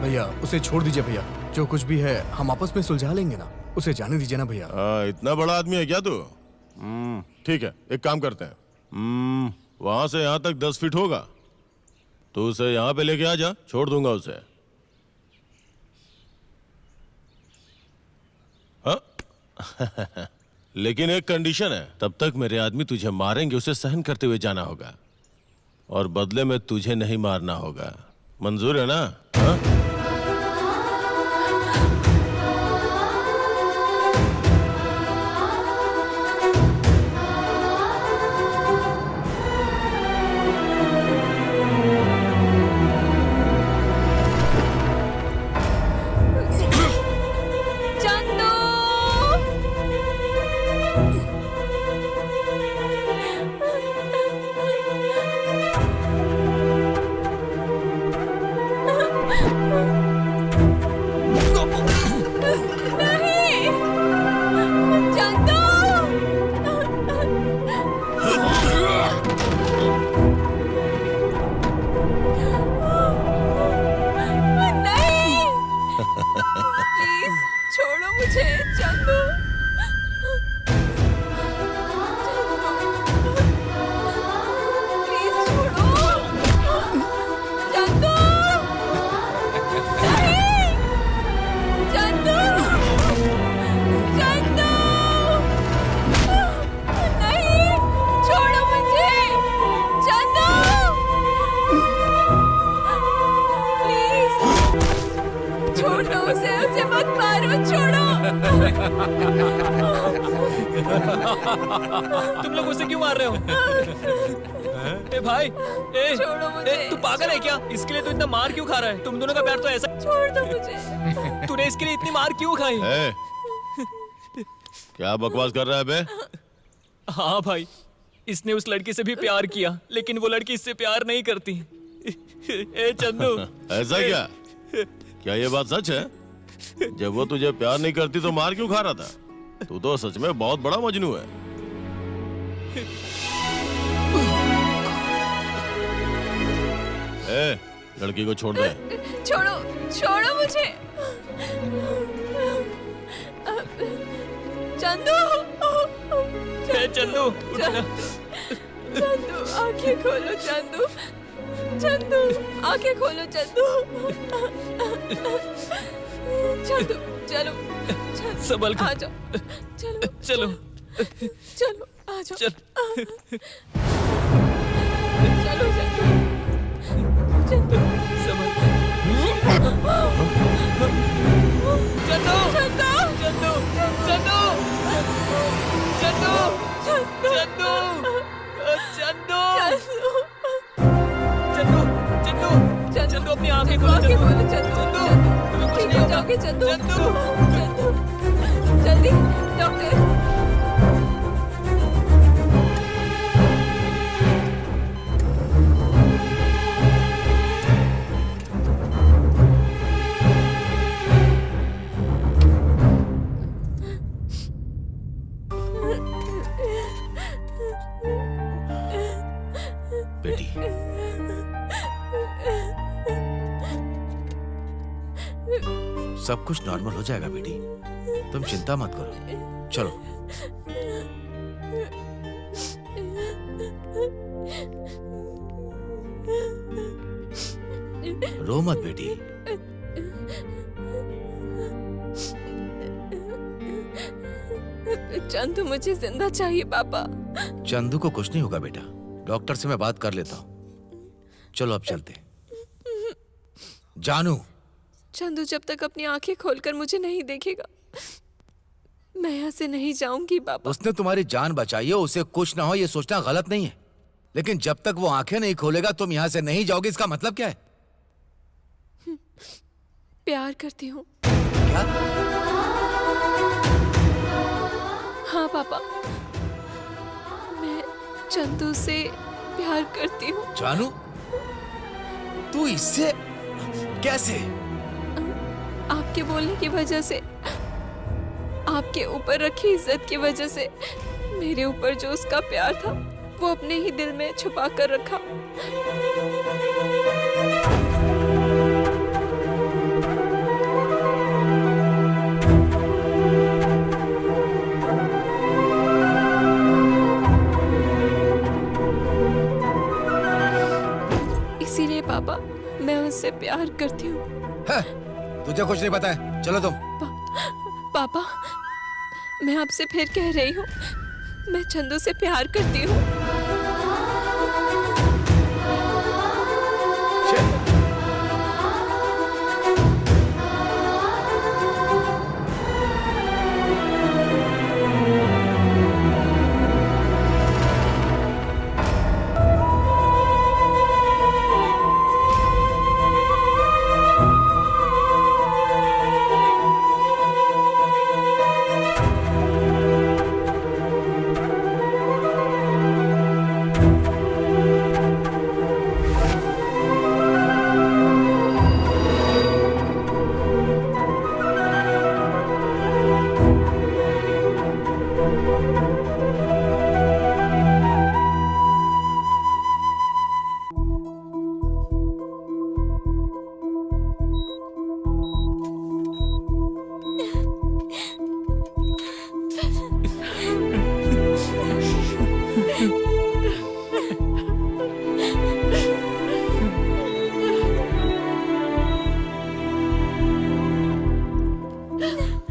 भैया उसे छोड़ दीजिए भैया, जो कुछ भी है हम आपस में सुलझा लेंगे ना, उसे जाने दीजिए ना भैया। इतना बड़ा आदमी है क्या तू? ठीक है, एक काम करते हैं, वहां से यहाँ तक 10 फीट होगा, तो उसे यहाँ पे लेके आ जा, छोड़ दूंगा उसे। हाँ? लेकिन एक कंडीशन है, तब तक मेरे आदमी तुझे मारेंगे, उसे सहन करते हुए जाना होगा, और बदले में तुझे नहीं मारना होगा। मंजूर है ना? हाँ? तुम लोग उसे क्यों मार रहे हो? भाई, तू पागल है क्या? इसके लिए तू इतना मार क्यों खा रहा है? तुम दोनों का प्यार तो ऐसा। छोड़ दो मुझे। तूने इसके लिए इतनी मार क्यों खाई? क्या बकवास कर रहा है बे? हाँ भाई, इसने उस लड़की से भी प्यार किया, लेकिन वो लड़की इससे प्यार नहीं करती। चंदू, ऐसा क्या? क्या ये बात सच है? जब वो तुझे प्यार नहीं करती तो मार क्यों खा रहा था? तू तो सच में बहुत बड़ा मजनू है। ए, लड़की को छोड़ दे। छोड़ो छोड़ो मुझे। चंदू चंदू चंदू आंखें खोलो चंदू। चंदू आंखें खोलो चंदू। चंदू चलो संभल कर। आ जाओ। चलो चलो चलो आ जाओ। चल चलो चंदू। चंदू संभल चंदू चंदू चंदू चंदू चंदू चंदू चंदू चंदू चंदू चंदू अपनी आंखें खोलो चंदू। चंदू ठीक हो जाओगे चंदू। चंदू जल्दी डॉक्टर। बेटी, सब कुछ नॉर्मल हो जाएगा बेटी, तुम चिंता मत करो। चलो रो मत बेटी। चंदू मुझे जिंदा चाहिए पापा। चंदू को कुछ नहीं होगा बेटा, डॉक्टर से मैं बात कर लेता हूँ। चलो अब चलते। जानू, चंदू जब तक अपनी आंखें खोलकर मुझे नहीं देखेगा मैं यहाँ से नहीं जाऊंगी पापा। उसने तुम्हारी जान बचाई है, उसे कुछ ना हो ये सोचना गलत नहीं है, लेकिन जब तक वो आंखें नहीं खोलेगा तुम यहाँ से नहीं जाओगे, इसका मतलब क्या है? प्यार करती हूँ। क्या? हाँ पापा, मैं चंदू से प्यार करती हूँ। जानू, तू इससे कैसे? आपके बोलने की वजह से, आपके ऊपर रखी इज्जत की वजह से मेरे ऊपर जो उसका प्यार था वो अपने ही दिल में छुपा कर रखा। इसीलिए पापा मैं उससे प्यार करती हूँ। तुझे कुछ नहीं पता है, चलो तुम। पापा मैं आपसे फिर कह रही हूँ, मैं चंदू से प्यार करती हूँ।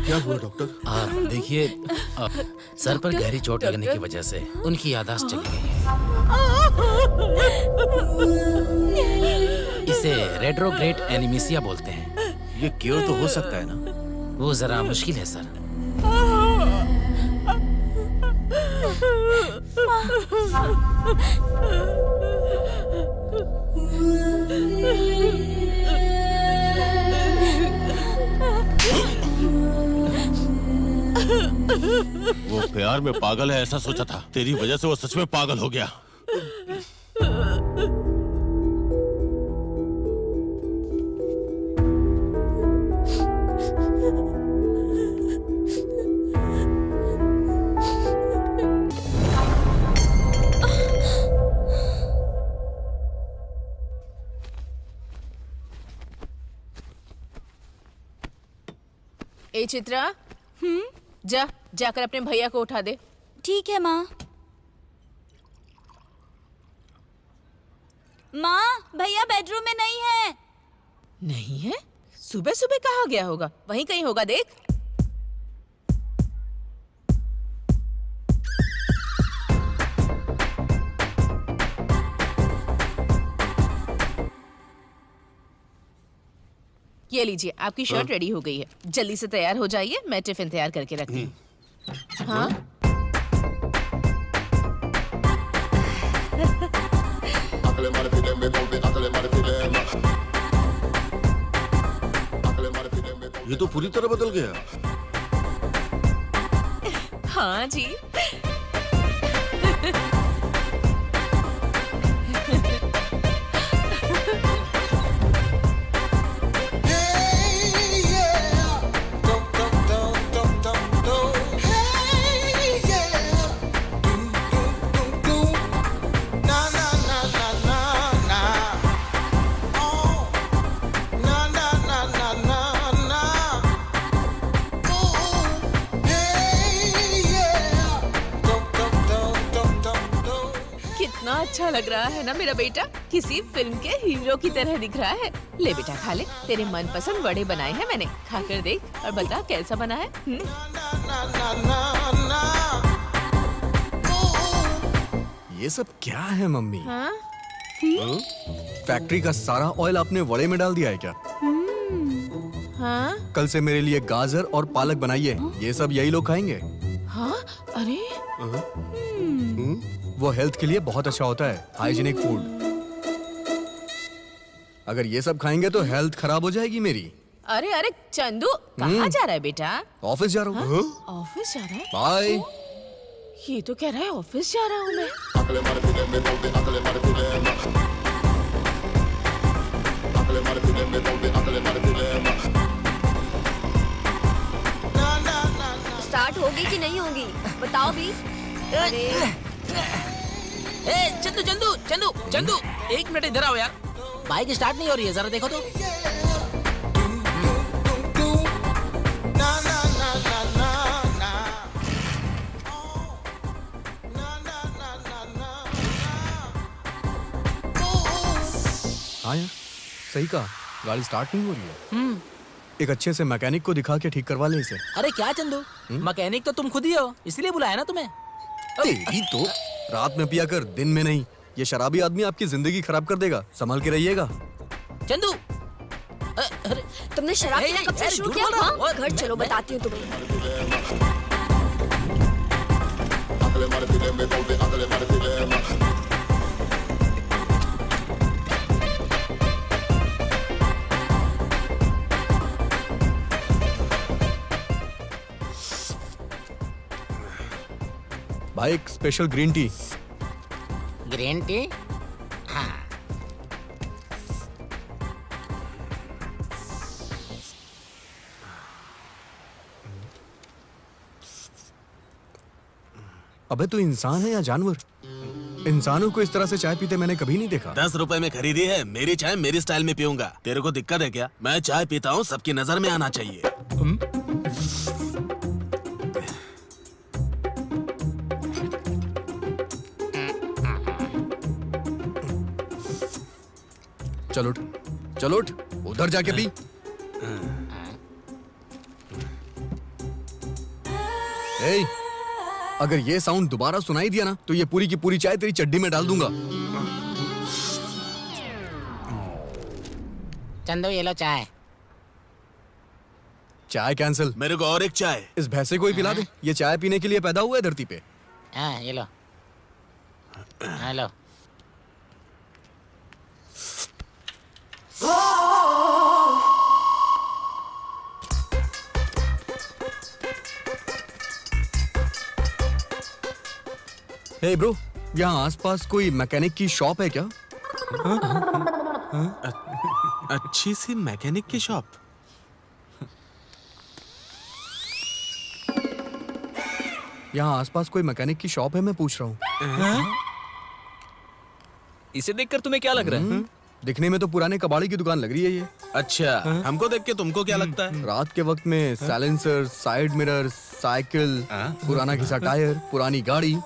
क्या हुआ डॉक्टर? देखिए, सर पर गहरी चोट लगने की वजह से उनकी याददाश्त चली गई है। इसे रेट्रोग्रेड एनीमिया बोलते हैं। ये क्योर तो हो सकता है ना? वो जरा मुश्किल है सर। वो प्यार में पागल है ऐसा सोचा था, तेरी वजह से वो सच में पागल हो गया। ए चित्रा, जा जाकर अपने भैया को उठा दे। ठीक है माँ। माँ, भैया बेडरूम में नहीं है। नहीं है? सुबह सुबह कहाँ गया होगा? वहीं कहीं होगा, देख। ये लीजिए, आपकी शर्ट रेडी हो गई है। जल्दी से तैयार हो जाइए, मैं टिफिन तैयार करके रखती हूँ। हाँ? ये तो पूरी तरह बदल गया। हाँ जी। कितना अच्छा लग रहा है ना मेरा बेटा, किसी फिल्म के हीरो की तरह दिख रहा है। ले बेटा खा ले, तेरे मनपसंद वड़े बनाए हैं मैंने, खाकर देख और बता कैसा बना है। ये सब क्या है मम्मी? हाँ? फैक्ट्री का सारा ऑयल आपने वड़े में डाल दिया है क्या? हाँ? कल से मेरे लिए गाजर और पालक बनाइए, ये सब यही लोग खाएंगे। हाँ? अरे वो हेल्थ के लिए बहुत अच्छा होता है, हाइजीनिक फूड। अगर ये सब खाएंगे तो हेल्थ खराब हो जाएगी मेरी। अरे अरे चंदू, कहाँ जा रहा है बेटा? ऑफिस जा रहा हूँ। ऑफिस जा रहा है? बाय। ये तो कह रहा है ऑफिस जा रहा हूँ मैं। स्टार्ट होगी कि नहीं होगी बताओ भी। चंदू चंदू चंदू चंदू, एक मिनट इधर आओ यार। बाइक स्टार्ट नहीं हो रही है, जरा देखो तो। हाँ यार, सही कहा, गाड़ी स्टार्ट नहीं हो रही है। एक अच्छे से मैकेनिक को दिखा के ठीक करवा ले इसे। अरे क्या चंदू, मैकेनिक तो तुम खुद ही हो, इसलिए बुलाया ना तुम्हें। तेरी तो रात में पिया कर, दिन में नहीं। ये शराबी आदमी आपकी जिंदगी खराब कर देगा, संभल के रहिएगा। चंदू, तुमने शराब पीना कब से शुरू किया? हाँ? घर चलो बताती हूँ तुम्हें। भाई एक special green tea. Green tea? हाँ। अबे तू इंसान है या जानवर? इंसानों को इस तरह से चाय पीते मैंने कभी नहीं देखा। 10 रुपए में खरीदी है, मेरी चाय मेरी स्टाइल में पीऊंगा। तेरे को दिक्कत है क्या? मैं चाय पीता हूँ, सबकी नजर में आना चाहिए। चल उठ, चल उठ, उधर जाके पी। ए, अगर ये साउंड दोबारा सुनाई दिया ना तो ये पूरी की पूरी चाय तेरी चड्डी में डाल दूंगा। चंदू ये लो चाय। चाय कैंसिल। मेरे को और एक चाय। इस भैंसे को ही पिला दे, ये चाय पीने के लिए पैदा हुआ है धरती पे। हाँ ये लो, हाँ लो। हे ब्रो, यहाँ आसपास कोई मैकेनिक की शॉप है क्या? अच्छी सी मैकेनिक की शॉप? यहाँ आसपास कोई मैकेनिक की शॉप है, मैं पूछ रहा हूँ। इसे देखकर तुम्हें क्या लग रहा है? दिखने में तो पुराने कबाड़ी की दुकान लग रही है ये। अच्छा, हमको देख के तुमको क्या लगता है? रात के वक्त में साइलेंसर, साइड मिरर, साइकिल, पुराना घिसा टायर, पुरानी गाड़ी,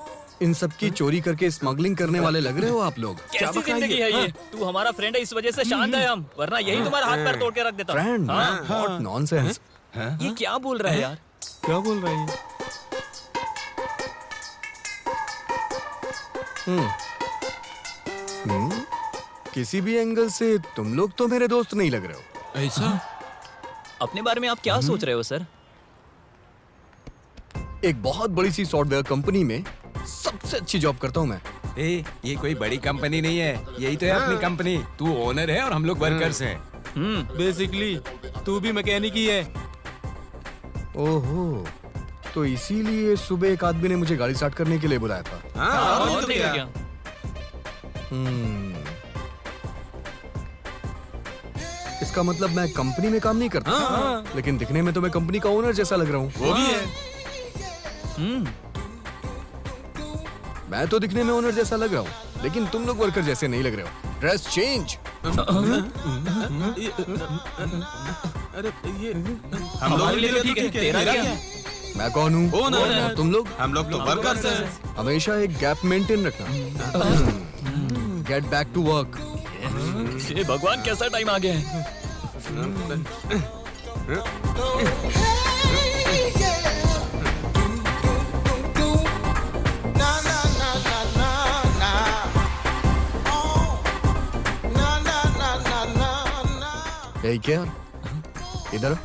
इन सब की चोरी करके स्मगलिंग करने वाले लग रहे हो आप लोग। कैसी जिंदगी है ये? तू हमारा फ्रेंड है, इस वजह से शांत है हम, वरना यही तुम्हारा हाथ पैर तोड़ के रख देता। फ्रेंड? What nonsense. ये क्या बोल रहा है यार? क्या बोल रहा है? किसी भी एंगल से तुम लोग तो मेरे दोस्त नहीं लग रहे हो। ऐसा? अपने बारे में आप क्या सोच रहे हो सर? एक बहुत बड़ी सी सॉफ्टवेयर कंपनी में सबसे अच्छी जॉब करता हूँ मैं। ये कोई बड़ी कंपनी नहीं है, यही तो है अपनी कंपनी। तू ओनर है और हम लोग वर्कर्स हैं। बेसिकली तू भी मैकेनिक ही है। ओहो, तो इसीलिए सुबह एक आदमी ने मुझे गाड़ी स्टार्ट करने के लिए बुलाया था। हाँ, और नहीं तो क्या? इसका मतलब मैं कंपनी में काम नहीं करता, लेकिन दिखने में तो मैं कंपनी का ओनर जैसा लग रहा हूँ। वो भी है। मैं तो दिखने में ओनर जैसा लग रहा हूँ, लेकिन तुम लोग वर्कर जैसे नहीं लग रहे हो। Dress change. अरे ये हम लोग लिए तो ठीक है, तेरा क्या? मैं कौन हूँ? ओनर। और तुम लोग? हम लोग तो वर्कर्स हैं। हमेशा एक गैप मेंटेन रखना। Get back to work. ये भगवान कैसा टाइम आ गया है? यही क्या इधर?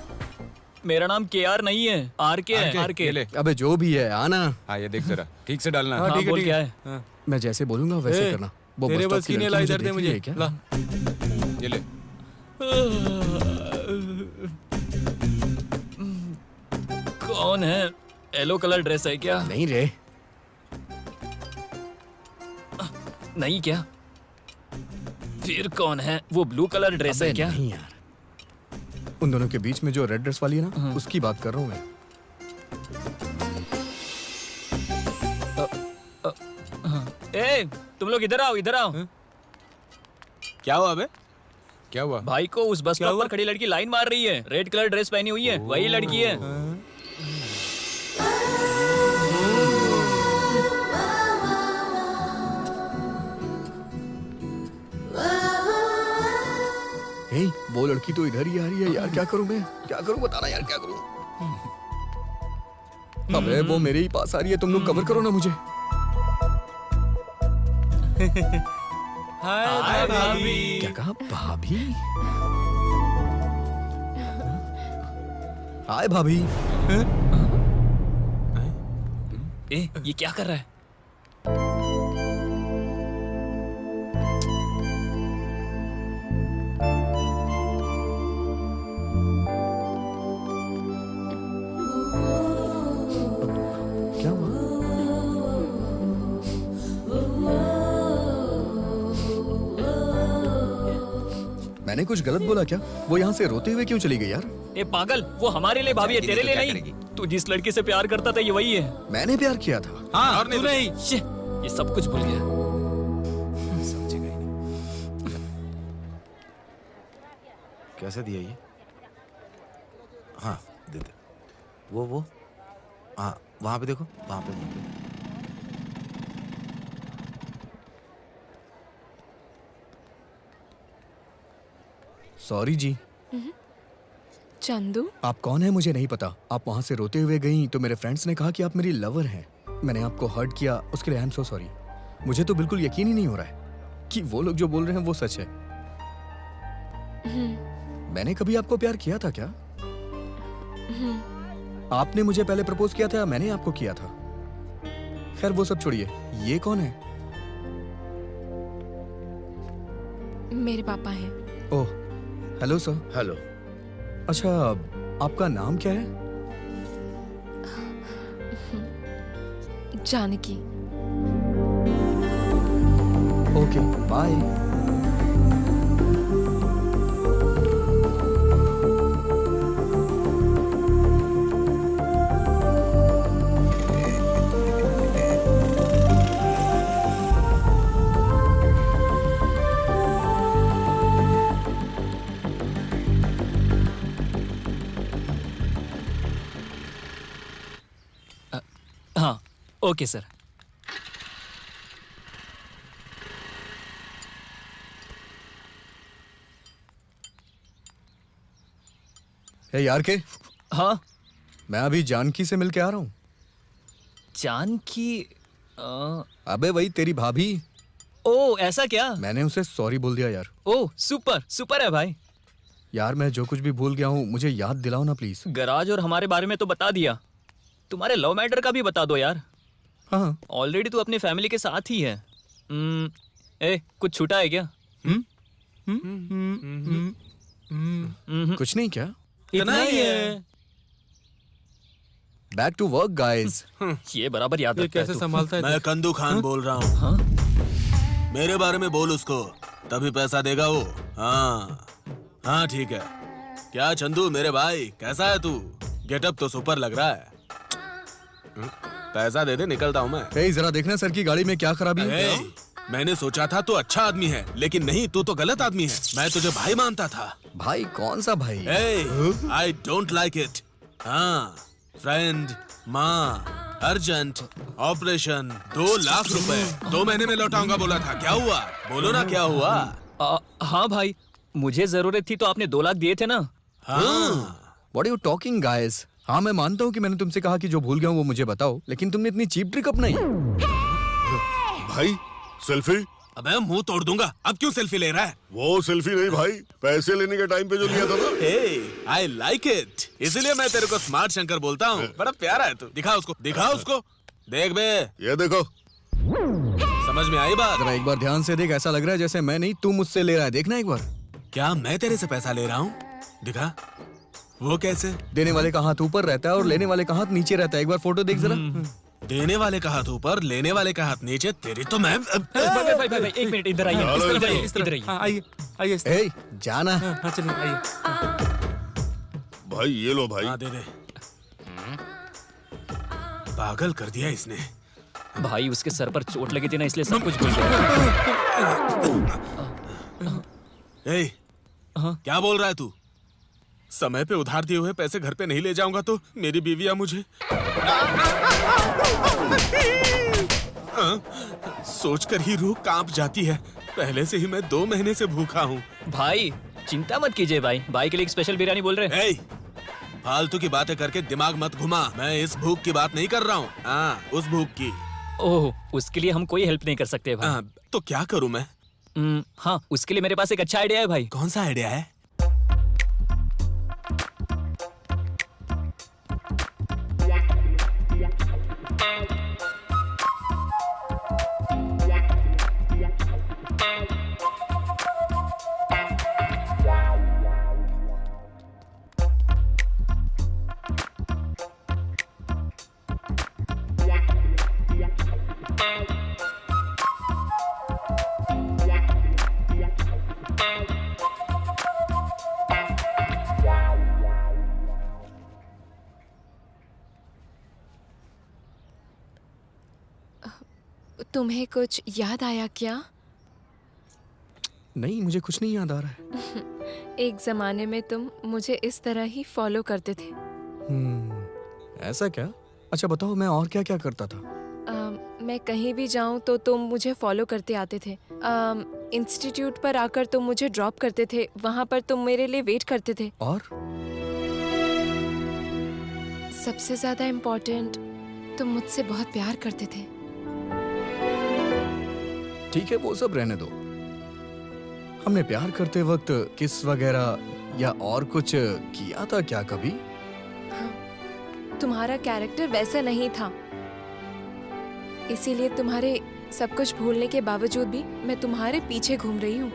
मेरा नाम KR नहीं है, RK है। RK। ये ले। अबे जो भी है आना। हाँ ये देख जरा, ठीक से डालना। हाँ, बोल क्या है? मैं जैसे बोलूंगा वैसे ए, करना। वो तेरे बस बस स्टॉप की नहीं, लड़की ला मुझे इधर दे देख रही मुझे। है क्या? ला। ये ले। कौन है? येलो कलर ड्रेस है क्या? नहीं रे। नहीं क्या? फिर कौन है? वो ब्लू कलर ड्रेस है क्या? नहीं यार, उन दोनों के बीच में जो रेड ड्रेस वाली है ना, उसकी बात कर रहा हूँ मैं। ए, तुम लोग इधर आओ, इधर आओ। क्या हुआ बे? क्या हुआ? भाई को उस बस स्टॉप पर खड़ी लड़की लाइन मार रही है। रेड कलर ड्रेस पहनी हुई है, वही लड़की है। हे, वो लड़की तो इधर ही आ रही है यार। क्या करूं मैं? क्या करूं? बताना यार, क्या करूं? अबे वो मेरे ही पास आ रही है। तुम लोग कवर करो ना मुझे। हाय भाभी। क्या कहा? भाभी? हाय भाभी। ए, ये क्या कर रहा है? क्या हुआ? मैंने कुछ गलत बोला क्या? वो यहाँ से रोते हुए क्यों चली गई यार? ए पागल, वो हमारे लिए भाभी है, तेरे लिए नहीं। तू जिस लड़की से प्यार करता था ये वही है। मैंने प्यार किया था। हाँ, और तू नहीं। श्श, ये सब कुछ भूल गया। कैसे दिया ये? हाँ दे दे। वो हाँ, वहां पे देखो, वहां पे। सॉरी जी। चंदू, आप कौन है मुझे नहीं पता। आप वहां से रोते हुए गई तो मेरे फ्रेंड्स ने कहा कि आप मेरी लवर हैं। मैंने आपको हर्ट किया, उसके लिए आई एम सो सॉरी। मुझे तो बिल्कुल यकीन ही नहीं हो रहा है कि वो लोग जो बोल रहे हैं वो सच है। मैंने कभी आपको प्यार किया था क्या? आपने मुझे पहले प्रपोज किया था या मैंने आपको किया था? खैर वो सब छोड़िए। ये कौन है? मेरे पापा हैं। Oh, hello sir. हेलो। अच्छा, आपका नाम क्या है? Janaki. Okay, bye. Okay sir. Hey यार के, हाँ मैं अभी जानकी से मिल के आ रहा हूँ। जानकी? अबे वही तेरी भाभी। ओ ऐसा क्या? मैंने उसे सॉरी बोल दिया यार। ओ सुपर सुपर है भाई। यार मैं जो कुछ भी भूल गया हूँ मुझे याद दिलाओ ना प्लीज। गराज और हमारे बारे में तो बता दिया, तुम्हारे लव मैटर का भी बता दो यार। हाँ ऑलरेडी तू अपनी फैमिली के साथ ही है। कुछ छूटा है क्या? कुछ नहीं क्या? इतना ही है। Back to work guys. ये बराबर याद ये रखता है कैसे तू। संभालता है? मैं कंदू खान बोल रहा हूँ। हाँ? मेरे बारे में बोल उसको, तभी पैसा देगा वो। हाँ हाँ ठीक है। क्या चंदू मेरे भाई, कैसा है तू? गेटअप तो सुपर लग रहा है। पैसा दे दे, निकलता हूँ मैं। ए, जरा देखना सर की गाड़ी में क्या खराबी है। ए, मैंने सोचा था तू अच्छा आदमी है, लेकिन नहीं, तू तो गलत आदमी है। मैं तुझे भाई मानता था। भाई कौन सा भाई? I don't like it. हाँ फ्रेंड, माँ, अर्जेंट, ऑपरेशन, 2 लाख रुपए 2 महीने में लौटाऊंगा बोला था। क्या हुआ? बोलो ना क्या हुआ? हाँ भाई, मुझे जरूरत थी तो आपने 2 लाख दिए थे ना। हाँ What are you talking guys? हाँ मैं मानता हूँ कि मैंने तुमसे कहा कि जो भूल गया हूँ वो मुझे बताओ, लेकिन तुमने इतनी चीप ट्रिक अपनाई। भाई सेल्फी? अबे मुंह तोड़ दूंगा। अब क्यों सेल्फी ले रहा है? वो सेल्फी नहीं भाई, पैसे लेने के टाइम पे जो लिया था ना। आई लाइक इट, इसलिए मैं तेरे को स्मार्ट शंकर बोलता हूँ। बड़ा प्यारा है तू। दिखा उसको, दिखा उसको। देख बे, ये देखो। समझ में आई बात? जरा एक बार ध्यान से देख, ऐसा लग रहा है जैसे मैं नहीं तू मुझसे ले रहा है। देखना एक बार। क्या मैं तेरे से पैसा ले रहा हूँ? दिखा। वो कैसे? देने वाले का हाथ ऊपर रहता है और लेने वाले का हाथ नीचे रहता है। एक बार फोटो देख जरा। देने वाले का हाथ ऊपर, लेने वाले का हाथ नीचे। तेरी तो मैं भाई, एक मिनट, इधर आइए। इधर आइए। हाँ, आइए आइए। ए, जाना। हाँ चलिए आइए। भाई ये लो भाई। हाँ दे दे। पागल कर दिया इसने। भाई उसके सर पर चोट लगी थी ना, इसलिए सब कुछ भूल गया। ए, क्या बोल रहा है तू? समय पे उधार दिए हुए पैसे घर पे नहीं ले जाऊंगा तो मेरी बीवियां मुझे सोचकर ही रूह कांप जाती है। पहले से ही मैं 2 महीने से भूखा हूँ। भाई चिंता मत कीजिए भाई के लिए एक स्पेशल बिरयानी बोल रहे हैं। फालतू की बातें करके दिमाग मत घुमा। मैं इस भूख की बात नहीं कर रहा हूँ, उस भूख की। ओह, उसके लिए हम कोई हेल्प नहीं कर सकते भाई। तो क्या करूँ मैं? हाँ, उसके लिए मेरे पास एक अच्छा आइडिया है भाई। कौन सा आइडिया है? तुम्हें कुछ याद आया क्या? नहीं, मुझे कुछ नहीं याद आ रहा है। एक जमाने में तुम मुझे इस तरह ही फॉलो करते थे। ऐसा क्या? अच्छा बताओ, मैं और क्या क्या करता था? मैं कहीं भी जाऊं तो तुम मुझे फॉलो करते आते थे। इंस्टीट्यूट पर आकर तुम मुझे ड्रॉप करते थे, वहां पर तुम मेरे लिए वेट करते थे। और सबसे ज्यादा इम्पोर्टेंट, तुम मुझसे बहुत प्यार करते थे। ठीक है, वो सब रहने दो। हमने प्यार करते वक्त किस वगैरह या और कुछ किया था क्या कभी? हाँ, तुम्हारा कैरेक्टर वैसा नहीं था, इसीलिए तुम्हारे सब कुछ भूलने के बावजूद भी मैं तुम्हारे पीछे घूम रही हूँ।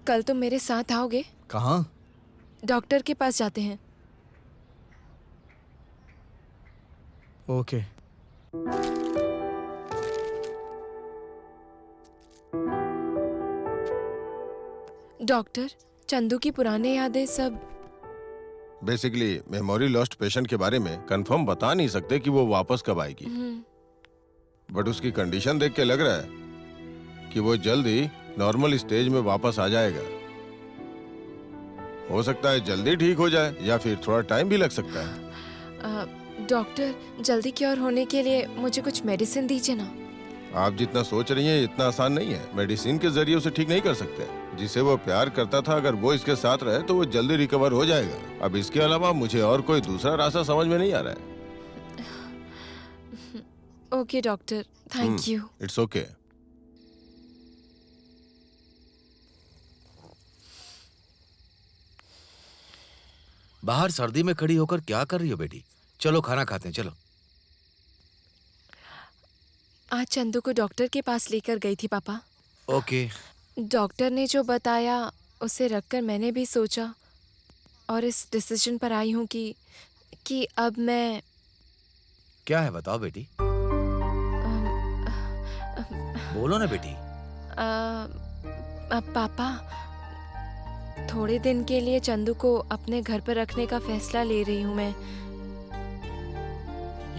कल तुम मेरे साथ आओगे? कहाँ? डॉक्टर के पास जाते हैं। ओके। डॉक्टर, चंदू की पुरानी यादें सब। बेसिकली मेमोरी लॉस्ट पेशेंट के बारे में कंफर्म बता नहीं सकते कि वो वापस कब आएगी, बट उसकी कंडीशन देख के लग रहा है कि वो जल्द ही नॉर्मल स्टेज में वापस आ जाएगा। हो सकता है जल्दी ठीक हो जाए या फिर थोड़ा टाइम भी लग सकता है। डॉक्टर, जल्दी क्योर होने के लिए मुझे कुछ मेडिसिन दीजिए ना। आप जितना सोच रही हैं इतना आसान नहीं है। मेडिसिन के जरिए उसे ठीक नहीं कर सकते। जिसे वो प्यार करता था, अगर वो इसके साथ रहे तो वो जल्दी रिकवर हो जाएगा। अब इसके अलावा मुझे और कोई दूसरा रास्ता समझ में नहीं आ रहा है। Okay doctor, thank you. It's okay. बाहर सर्दी में खड़ी होकर क्या कर रही हो बेटी? चलो खाना खाते हैं, चलो। आज चंदू को डॉक्टर के पास लेकर गई थी पापा। ओके। डॉक्टर ने जो बताया उसे रखकर मैंने भी सोचा और इस डिसीजन पर आई हूँ कि अब मैं। क्या है बताओ बेटी, बोलो ना बेटी। पापा, थोड़े दिन के लिए चंदू को अपने घर पर रखने का फैसला ले रही हूँ मैं।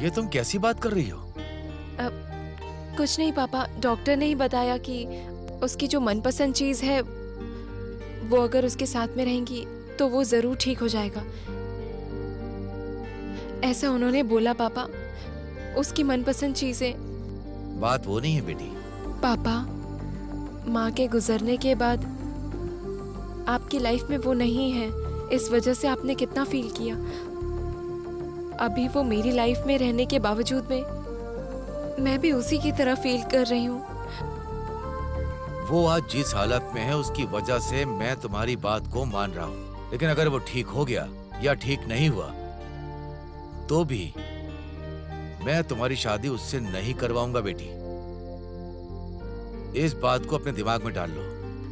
ये तुम कैसी बात कर रही हो? कुछ नहीं पापा, डॉक्टर ने ही बताया कि उसकी जो मनपसंद चीज है वो अगर उसके साथ में रहेंगी तो वो जरूर ठीक हो जाएगा, ऐसा उन्होंने बोला पापा। उसकी मनपसंद चीजें। बात वो नहीं है बेटी। पापा, माँ के गुजरने के बाद आपकी लाइफ में वो नहीं है, इस वजह से आपने कितना फील किया। अभी वो मेरी लाइफ में रहने के बावजूद में मैं भी उसी की तरह फील कर रही हूँ। वो आज जिस हालत में है उसकी वजह से मैं तुम्हारी बात को मान रहा हूँ, लेकिन अगर वो ठीक हो गया या ठीक नहीं हुआ तो भी मैं तुम्हारी शादी उससे नहीं करवाऊंगा बेटी। इस बात को अपने दिमाग में डाल लो।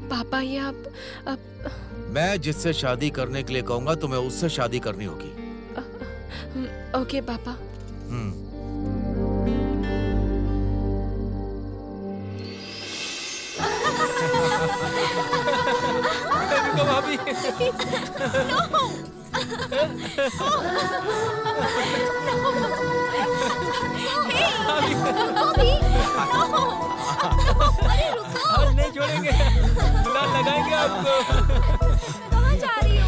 पापा, ये आप मैं जिससे शादी करने के लिए कहूंगा तुम्हें उससे शादी करनी होगी। ओके पापा। भाभी। हम नहीं छोड़ेंगे, लगाएंगे आपको। कहाँ जा रही हो?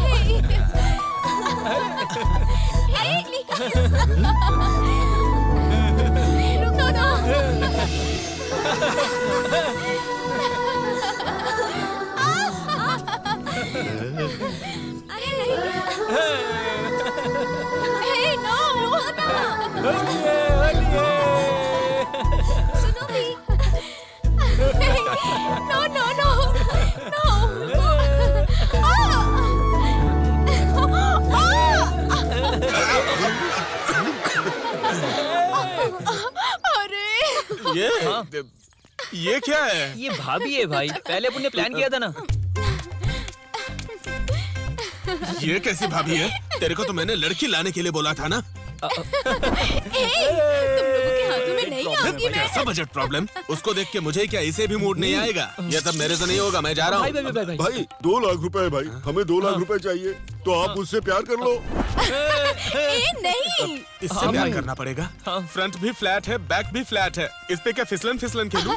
रुको ना। अरे नहीं। नो, सुनो भी। नो। अरे ये क्या है? ये भाभी है भाई, पहले अपन ने प्लान किया था ना। ये कैसी भाभी है? तेरे को तो मैंने लड़की लाने के लिए बोला था ना। तुम लोगों के हाथों में नहीं आऊंगी मैं। कैसा बजट प्रॉब्लम? उसको देख के मुझे क्या इसे भी मूड नहीं आएगा? ये सब मेरे से नहीं होगा, मैं जा रहा हूँ। भाई 2 लाख रुपए है भाई, हमें 2 लाख रुपए चाहिए, तो आप मुझसे प्यार कर लो। नहीं, इससे प्यार करना पड़ेगा। फ्रंट भी फ्लैट है, बैक भी फ्लैट है, इस पे क्या फिसलन खेलूं?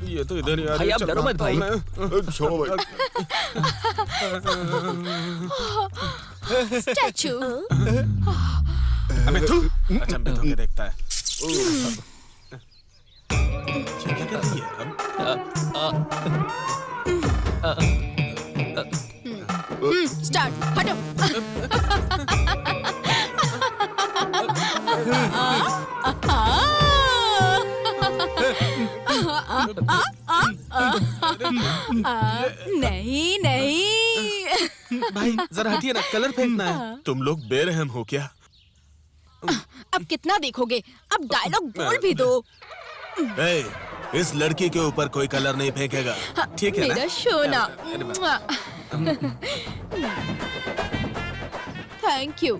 ये तो इधर ही आ रही है। आप डरो मत भाई। छोड़ो भाई। स्टैचू। अबे तू अचंभित होके देखता है। क्या कर रही है? स्टार्ट, हटो। नहीं। भाई जरा हटिए ना, कलर फेंकना है। तुम लोग बेरहम हो क्या? अब कितना देखोगे? अब डायलॉग बोल भी दो। इस लड़की के ऊपर कोई कलर नहीं फेंकेगा, ठीक है ना? मेरा सोना। Thank you.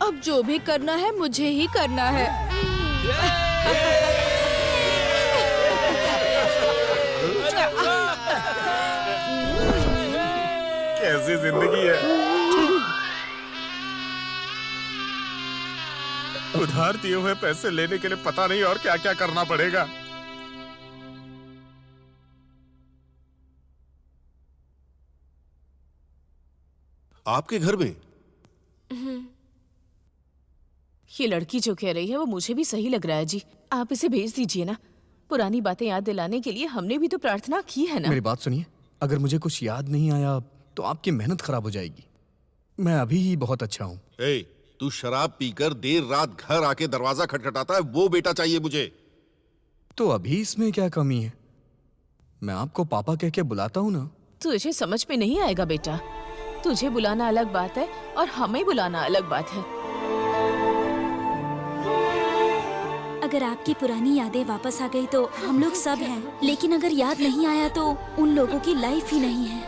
अब जो भी करना है मुझे ही करना है। कैसी जिंदगी है। उधार दिए हुए पैसे लेने के लिए पता नहीं और क्या क्या करना पड़ेगा। आपके घर में ये लड़की जो कह रही है वो मुझे भी सही लग रहा है जी। आप इसे भेज दीजिए ना। पुरानी बातें याद दिलाने के लिए हमने भी तो प्रार्थना की है ना। मेरी बात सुनिए, अगर मुझे कुछ याद नहीं आया तो आपकी मेहनत खराब हो जाएगी। मैं अभी ही बहुत अच्छा हूँ। ए, तू शराब पीकर देर रात घर आके दरवाजा खटखटाता है, वो बेटा चाहिए मुझे। तो अभी इसमें क्या कमी है? मैं आपको पापा कह के बुलाता हूँ ना। तुझे समझ में नहीं आएगा बेटा। तुझे बुलाना अलग बात है और हमें बुलाना अलग बात है। अगर आपकी पुरानी यादें वापस आ गई तो हम लोग सब हैं, लेकिन अगर याद नहीं आया तो उन लोगों की लाइफ ही नहीं है।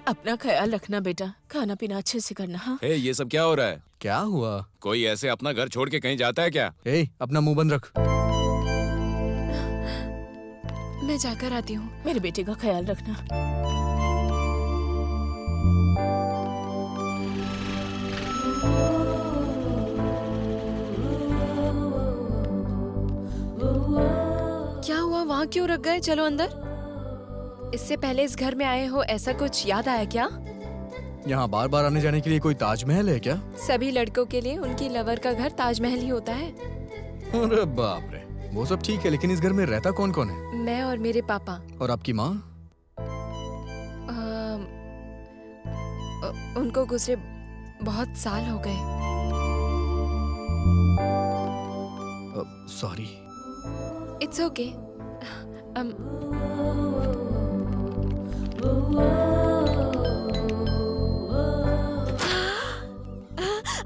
अपना ख्याल रखना बेटा, खाना पीना अच्छे से करना। हाँ ए, ये सब क्या हो रहा है? क्या हुआ? कोई ऐसे अपना घर छोड़ के कहीं जाता है क्या? ए, अपना मुंह बंद रख। मैं जाकर आती हूँ। मेरे बेटे का ख्याल रखना। क्या हुआ? वहाँ क्यों रख गए? चलो अंदर। इससे पहले इस घर में आए हो, ऐसा कुछ याद आया क्या? यहाँ बार बार आने जाने के लिए कोई ताजमहल है क्या? सभी लड़कों के लिए उनकी लवर का घर ताजमहल ही होता है। अरे बाप रे, वो सब ठीक है, लेकिन इस घर में रहता कौन कौन है? मैं और मेरे पापा। और आपकी माँ? उनको गुजरे बहुत साल हो गए। सॉरी। It's okay.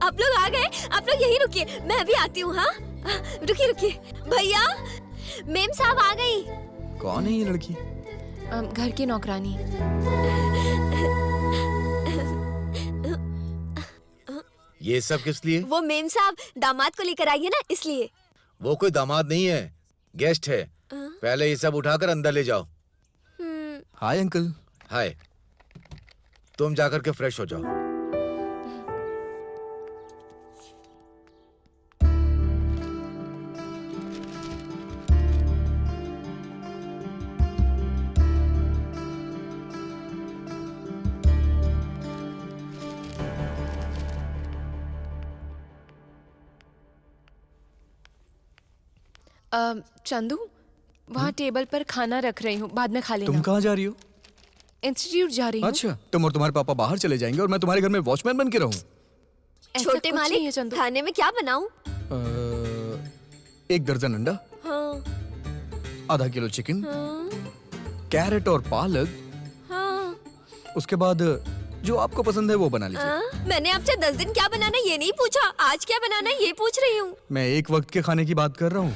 आप लोग आ गए। आप लोग यहीं रुकिए, मैं अभी आती हूँ। हाँ रुकिए रुकिए। भैया, मेम साहब आ गई। कौन है ये लड़की? घर की नौकरानी। ये सब किस लिए? वो मेम साहब दामाद को लेकर आई है ना, इसलिए। वो कोई दामाद नहीं है, गेस्ट है। पहले ये सब उठाकर अंदर ले जाओ। Hi uncle. हाय। तुम जाकर के फ्रेश हो जाओ। चंदू, वहाँ टेबल पर खाना रख रही हूँ, बाद में खा लेना। तुम कहाँ जा रही हो? इंस्टीट्यूट जा रही हूँ। अच्छा, तुम और तुम्हारे पापा बाहर चले जाएंगे और मैं तुम्हारे घर में वॉचमैन बन के रहूं? छोटे मालिक, खाने में क्या बनाऊं? 1 दर्जन अंडा, हाँ, आधा किलो चिकन, हाँ, कैरेट और पालक, हाँ, उसके बाद जो आपको पसंद है वो बना लीजिए। हाँ? मैंने आपसे 10 दिन क्या बनाना है ये नहीं पूछा, आज क्या बनाना है ये पूछ रही हूँ। मैं एक वक्त के खाने की बात कर रहा हूँ।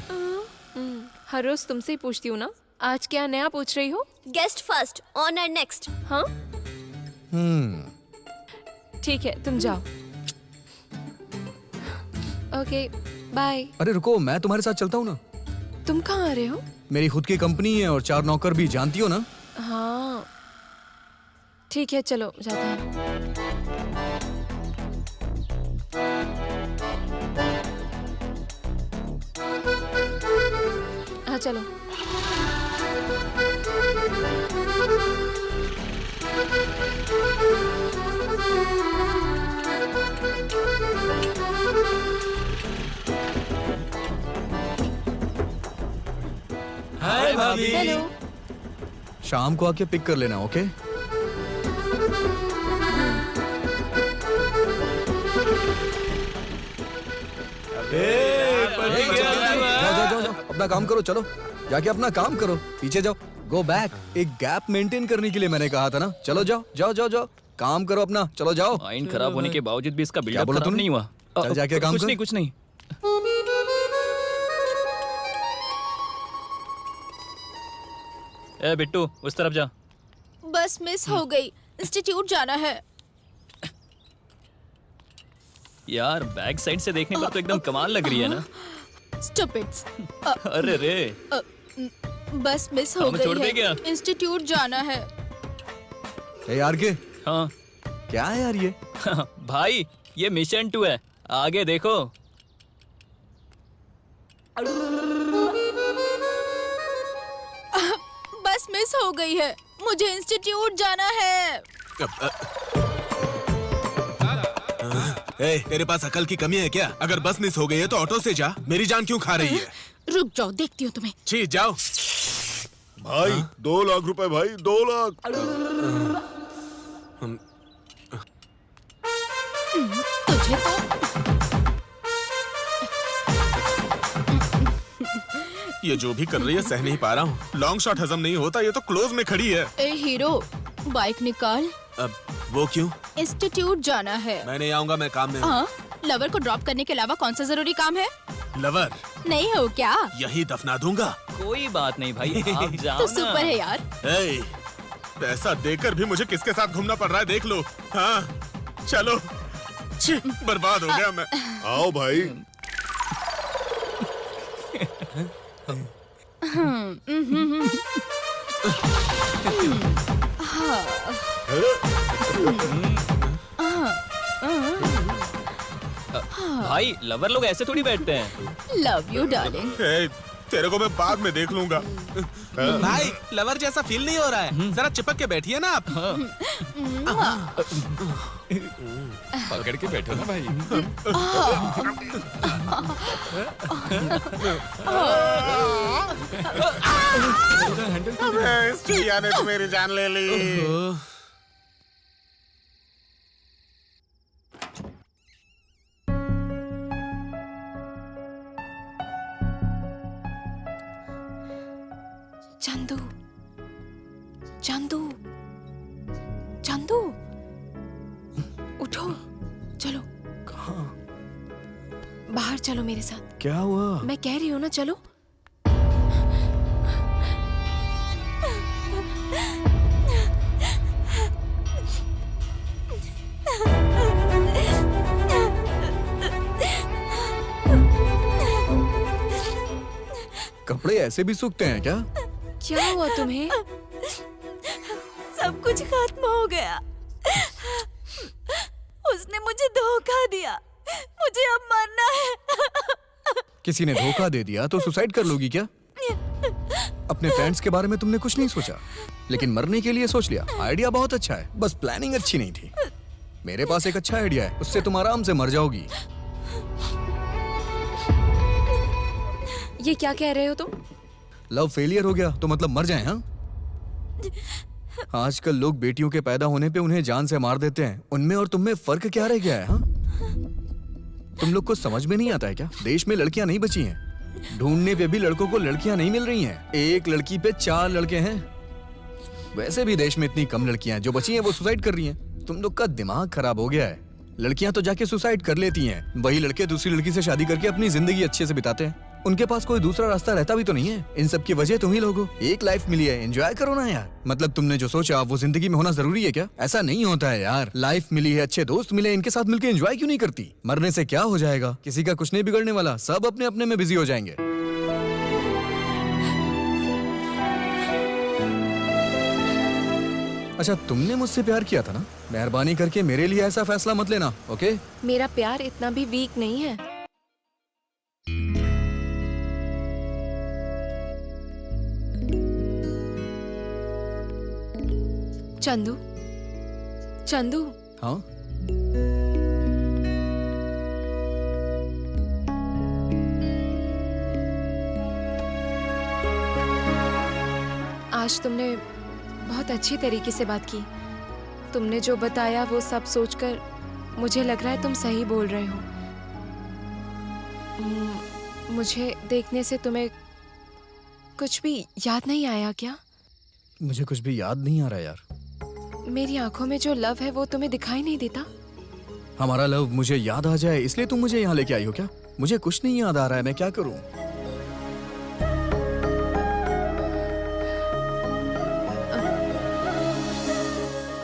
हर रोज तुमसे ही पूछती हूँ ना, आज क्या नया पूछ रही हो? Guest first, honour next. हाँ ठीक है, तुम जाओ। Okay bye. अरे रुको, मैं तुम्हारे साथ चलता हूँ ना। तुम कहाँ आ रहे हो? मेरी खुद की कंपनी है और 4 नौकर भी, जानती हो ना। हाँ ठीक है, चलो जाते हैं। हाँ चलो। हाय भाभी। हेलो। शाम को आके पिक कर लेना, ओके? जाओ, अपना काम करो, चलो जाके अपना काम करो। पीछे जाओ, गो बैक। एक गैप मेंटेन करने के लिए मैंने कहा था ना। चलो जाओ जाओ जाओ जाओ, काम करो अपना, चलो जाओ। माइंड खराब होने के बावजूद भी इसका बिल्डअप बोला खराब तूने? नहीं हुआ। चल जाके काम कुछ कर। नहीं, कुछ नहीं। ए बिट्टू, उस तरफ जा। बस मिस हो गई, इंस्टीट्यूट जाना है। यार बैक साइड से देखने पर तो एकदम कमाल लग रही है ना। स्टूपिड्स। अरे रे, बस मिस हो हमें छोड़ दे गई क्या? है, इंस्टीट्यूट जाना है। यार के हाँ क्या है यार ये? भाई ये मिशन 2 है, आगे देखो। मिस हो गई है, मुझे इंस्टीट्यूट जाना है। तेरे पास अकल की कमी है क्या? अगर बस मिस हो गई है तो ऑटो से जा, मेरी जान क्यों खा रही है? रुक जाओ, देखती हूँ तुम्हें। छी जाओ। भाई 2 लाख रुपए भाई, 2 लाख। तुझे तो ये जो भी कर रही है सह नहीं पा रहा हूँ। लॉन्ग शॉट हजम नहीं होता, ये तो क्लोज में खड़ी है। ए हीरो, बाइक निकाल। अब वो क्यों? इंस्टीट्यूट जाना है। मैं नहीं आऊंगा, मैं काम में हूँ। हाँ, लवर को ड्रॉप करने के अलावा कौन सा जरूरी काम है? लवर नहीं हो क्या? यही दफना दूंगा। कोई बात नहीं भाई, आप जाओ तो ना। सुपर है यार। ए, पैसा देकर भी मुझे किसके साथ घूमना पड़ रहा है, देख लो। हाँ चलो। छी, बर्बाद हो गया मैं। आओ भाई। भाई लवर लोग ऐसे थोड़ी बैठते हैं। Love you darling. तेरे को मैं बाद में देख लूंगा। भाई लवर जैसा फील नहीं हो रहा है, जरा चिपक के बैठिए ना आप। पकड़ के बैठो ना भाई। इस चिड़िया ने तो मेरी जान ले ली। चंदू, चंदू, चंदू, उठो, चलो। कहाँ? बाहर चलो मेरे साथ। क्या हुआ? मैं कह रही हूँ ना, चलो। कपड़े ऐसे भी सूखते हैं क्या? क्या हुआ तुम्हें? सब कुछ खत्म हो गया। उसने मुझे धोखा दिया। मुझे अब मरना है। किसी ने धोखा दे दिया तो सुसाइड कर लोगी क्या? अपने फ्रेंड्स के बारे में तुमने कुछ नहीं सोचा, लेकिन मरने के लिए सोच लिया। आइडिया बहुत अच्छा है, बस प्लानिंग अच्छी नहीं थी। मेरे पास एक अच्छा आइडिया है, उससे तुम आराम से मर जाओगी। ये क्या कह रहे हो तुम? लव फेलियर हो गया तो मतलब मर जाए? हाँ, आजकल लोग बेटियों के पैदा होने पे उन्हें जान से मार देते हैं। उनमें और तुम में फर्क क्या रह गया है? हाँ, तुम लोग को समझ में नहीं आता है क्या? देश में लड़कियां नहीं बची हैं। ढूंढने पे भी लड़कों को लड़कियां नहीं मिल रही हैं। एक लड़की पे 4 लड़के हैं। वैसे भी देश में इतनी कम लड़कियां हैं, जो बची हैं वो सुसाइड कर रही हैं। तुम लोग का दिमाग खराब हो गया है। लड़कियां तो जाके सुसाइड कर लेती हैं, वही लड़के दूसरी लड़की से शादी करके अपनी जिंदगी अच्छे से बिताते हैं। उनके पास कोई दूसरा रास्ता रहता भी तो नहीं है। इन सब की वजह तुम ही लोग हो। एक लाइफ मिली है, एंजॉय करो ना यार। मतलब तुमने जो सोचा वो जिंदगी में होना जरूरी है क्या? ऐसा नहीं होता है यार। लाइफ मिली है, अच्छे दोस्त मिले, इनके साथ मिलकर एंजॉय क्यों नहीं करती? मरने से क्या हो जाएगा? किसी का कुछ नहीं बिगड़ने वाला, सब अपने अपने में बिजी हो जाएंगे। अच्छा, तुमने मुझसे प्यार किया था ना? मेहरबानी करके मेरे लिए ऐसा फैसला मत लेना, ओके? मेरा प्यार इतना भी वीक नहीं है। चंदू, चंदू। हाँ, आज तुमने बहुत अच्छी तरीके से बात की। तुमने जो बताया वो सब सोचकर मुझे लग रहा है तुम सही बोल रहे हो। मुझे देखने से तुम्हें कुछ भी याद नहीं आया क्या? मुझे कुछ भी याद नहीं आ रहा यार। मेरी आंखों में जो लव है वो तुम्हें दिखाई नहीं देता? हमारा लव मुझे याद आ जाए इसलिए तुम मुझे यहाँ लेके आई हो क्या? मुझे कुछ नहीं याद आ रहा है, मैं क्या करूँ?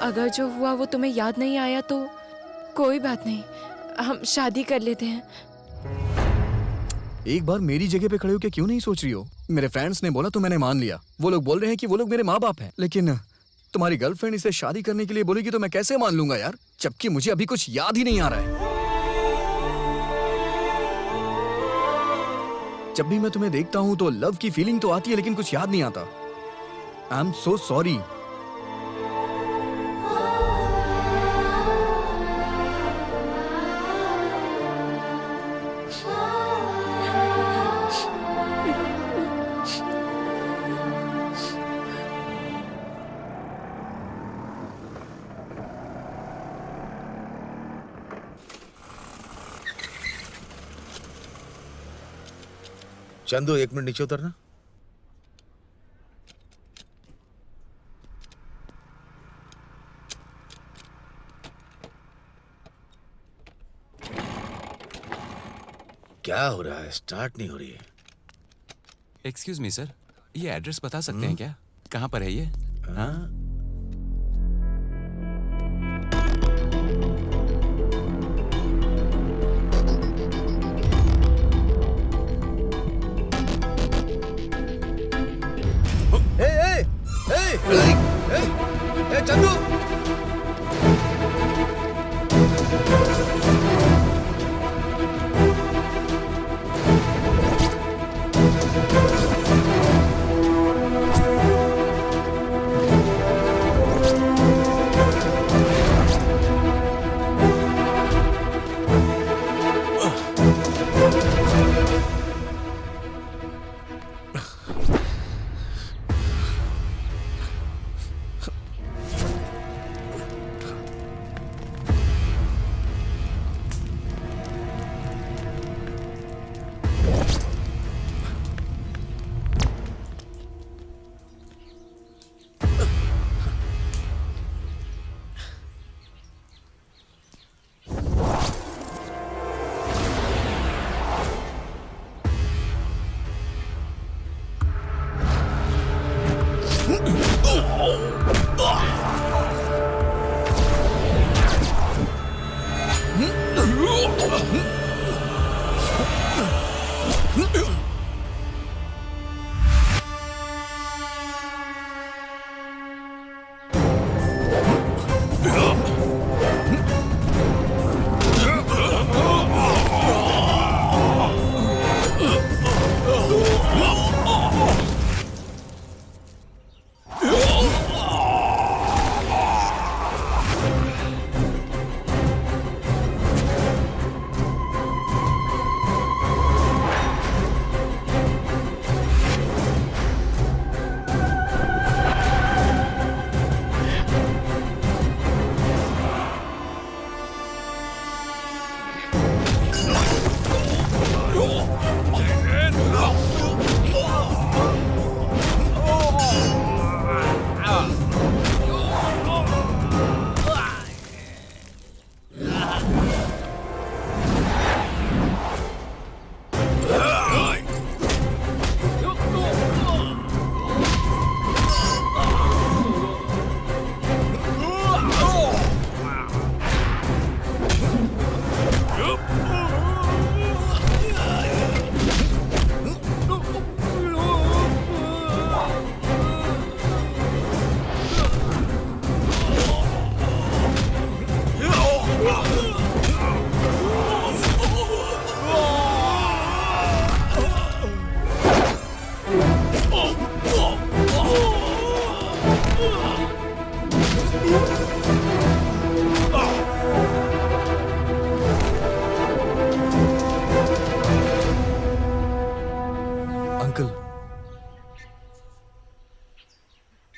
अगर जो हुआ वो तुम्हें याद नहीं आया तो कोई बात नहीं, हम शादी कर लेते हैं। एक बार मेरी जगह पे खड़े होकर क्यों नहीं सोच रही हो? मेरे फ्रेंड्स ने बोला तो मैंने मान लिया। वो लोग बोल रहे हैं कि वो लोग मेरे माँ बाप हैं, लेकिन तुम्हारी गर्लफ्रेंड इसे शादी करने के लिए बोलेगी तो मैं कैसे मान लूंगा यार? जबकि मुझे अभी कुछ याद ही नहीं आ रहा है। जब भी मैं तुम्हें देखता हूँ तो लव की फीलिंग तो आती है, लेकिन कुछ याद नहीं आता। I am so sorry. Chandu 1 minute नीचे उतरना। क्या हो रहा है? स्टार्ट नहीं हो रही है। एक्सक्यूज मी सर, ये एड्रेस बता सकते हैं क्या? कहाँ पर है ये? हाँ? चंदू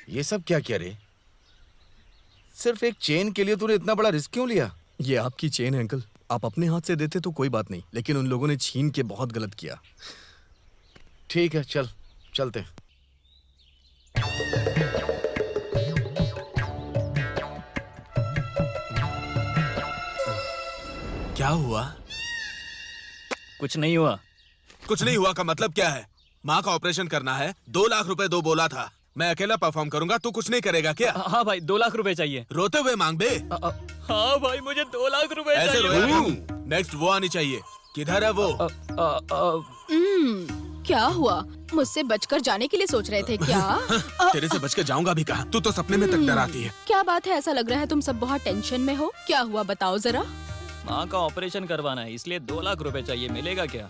ये सब क्या किया रे? सिर्फ एक चेन के लिए तूने इतना बड़ा रिस्क क्यों लिया? ये आपकी चेन है अंकल, आप अपने हाथ से देते तो कोई बात नहीं, लेकिन उन लोगों ने छीन के बहुत गलत किया। ठीक है, चल चलते हैं। क्या हुआ? कुछ नहीं हुआ। कुछ नहीं हुआ का मतलब क्या है? माँ का ऑपरेशन करना है, 2 लाख रुपए दो बोला था। मैं अकेला परफॉर्म करूंगा, तू कुछ नहीं करेगा क्या? हाँ भाई, 2 लाख रुपए चाहिए। रोते हुए मांग बे। हाँ भाई, मुझे 2 लाख रुपए ऐसे चाहिए। रोया क्यों? नेक्स्ट वो आनी चाहिए। किधर है वो? क्या हुआ? मुझसे बचकर जाने के लिए सोच रहे थे क्या? तेरे से बच के जाऊंगा भी कहाँ? तू तो सपने में तक डराती है। क्या बात है, ऐसा लग रहा है तुम सब बहुत टेंशन में हो। क्या हुआ बताओ जरा। माँ का ऑपरेशन करवाना है, इसलिए 2 लाख रुपए चाहिए। मिलेगा क्या?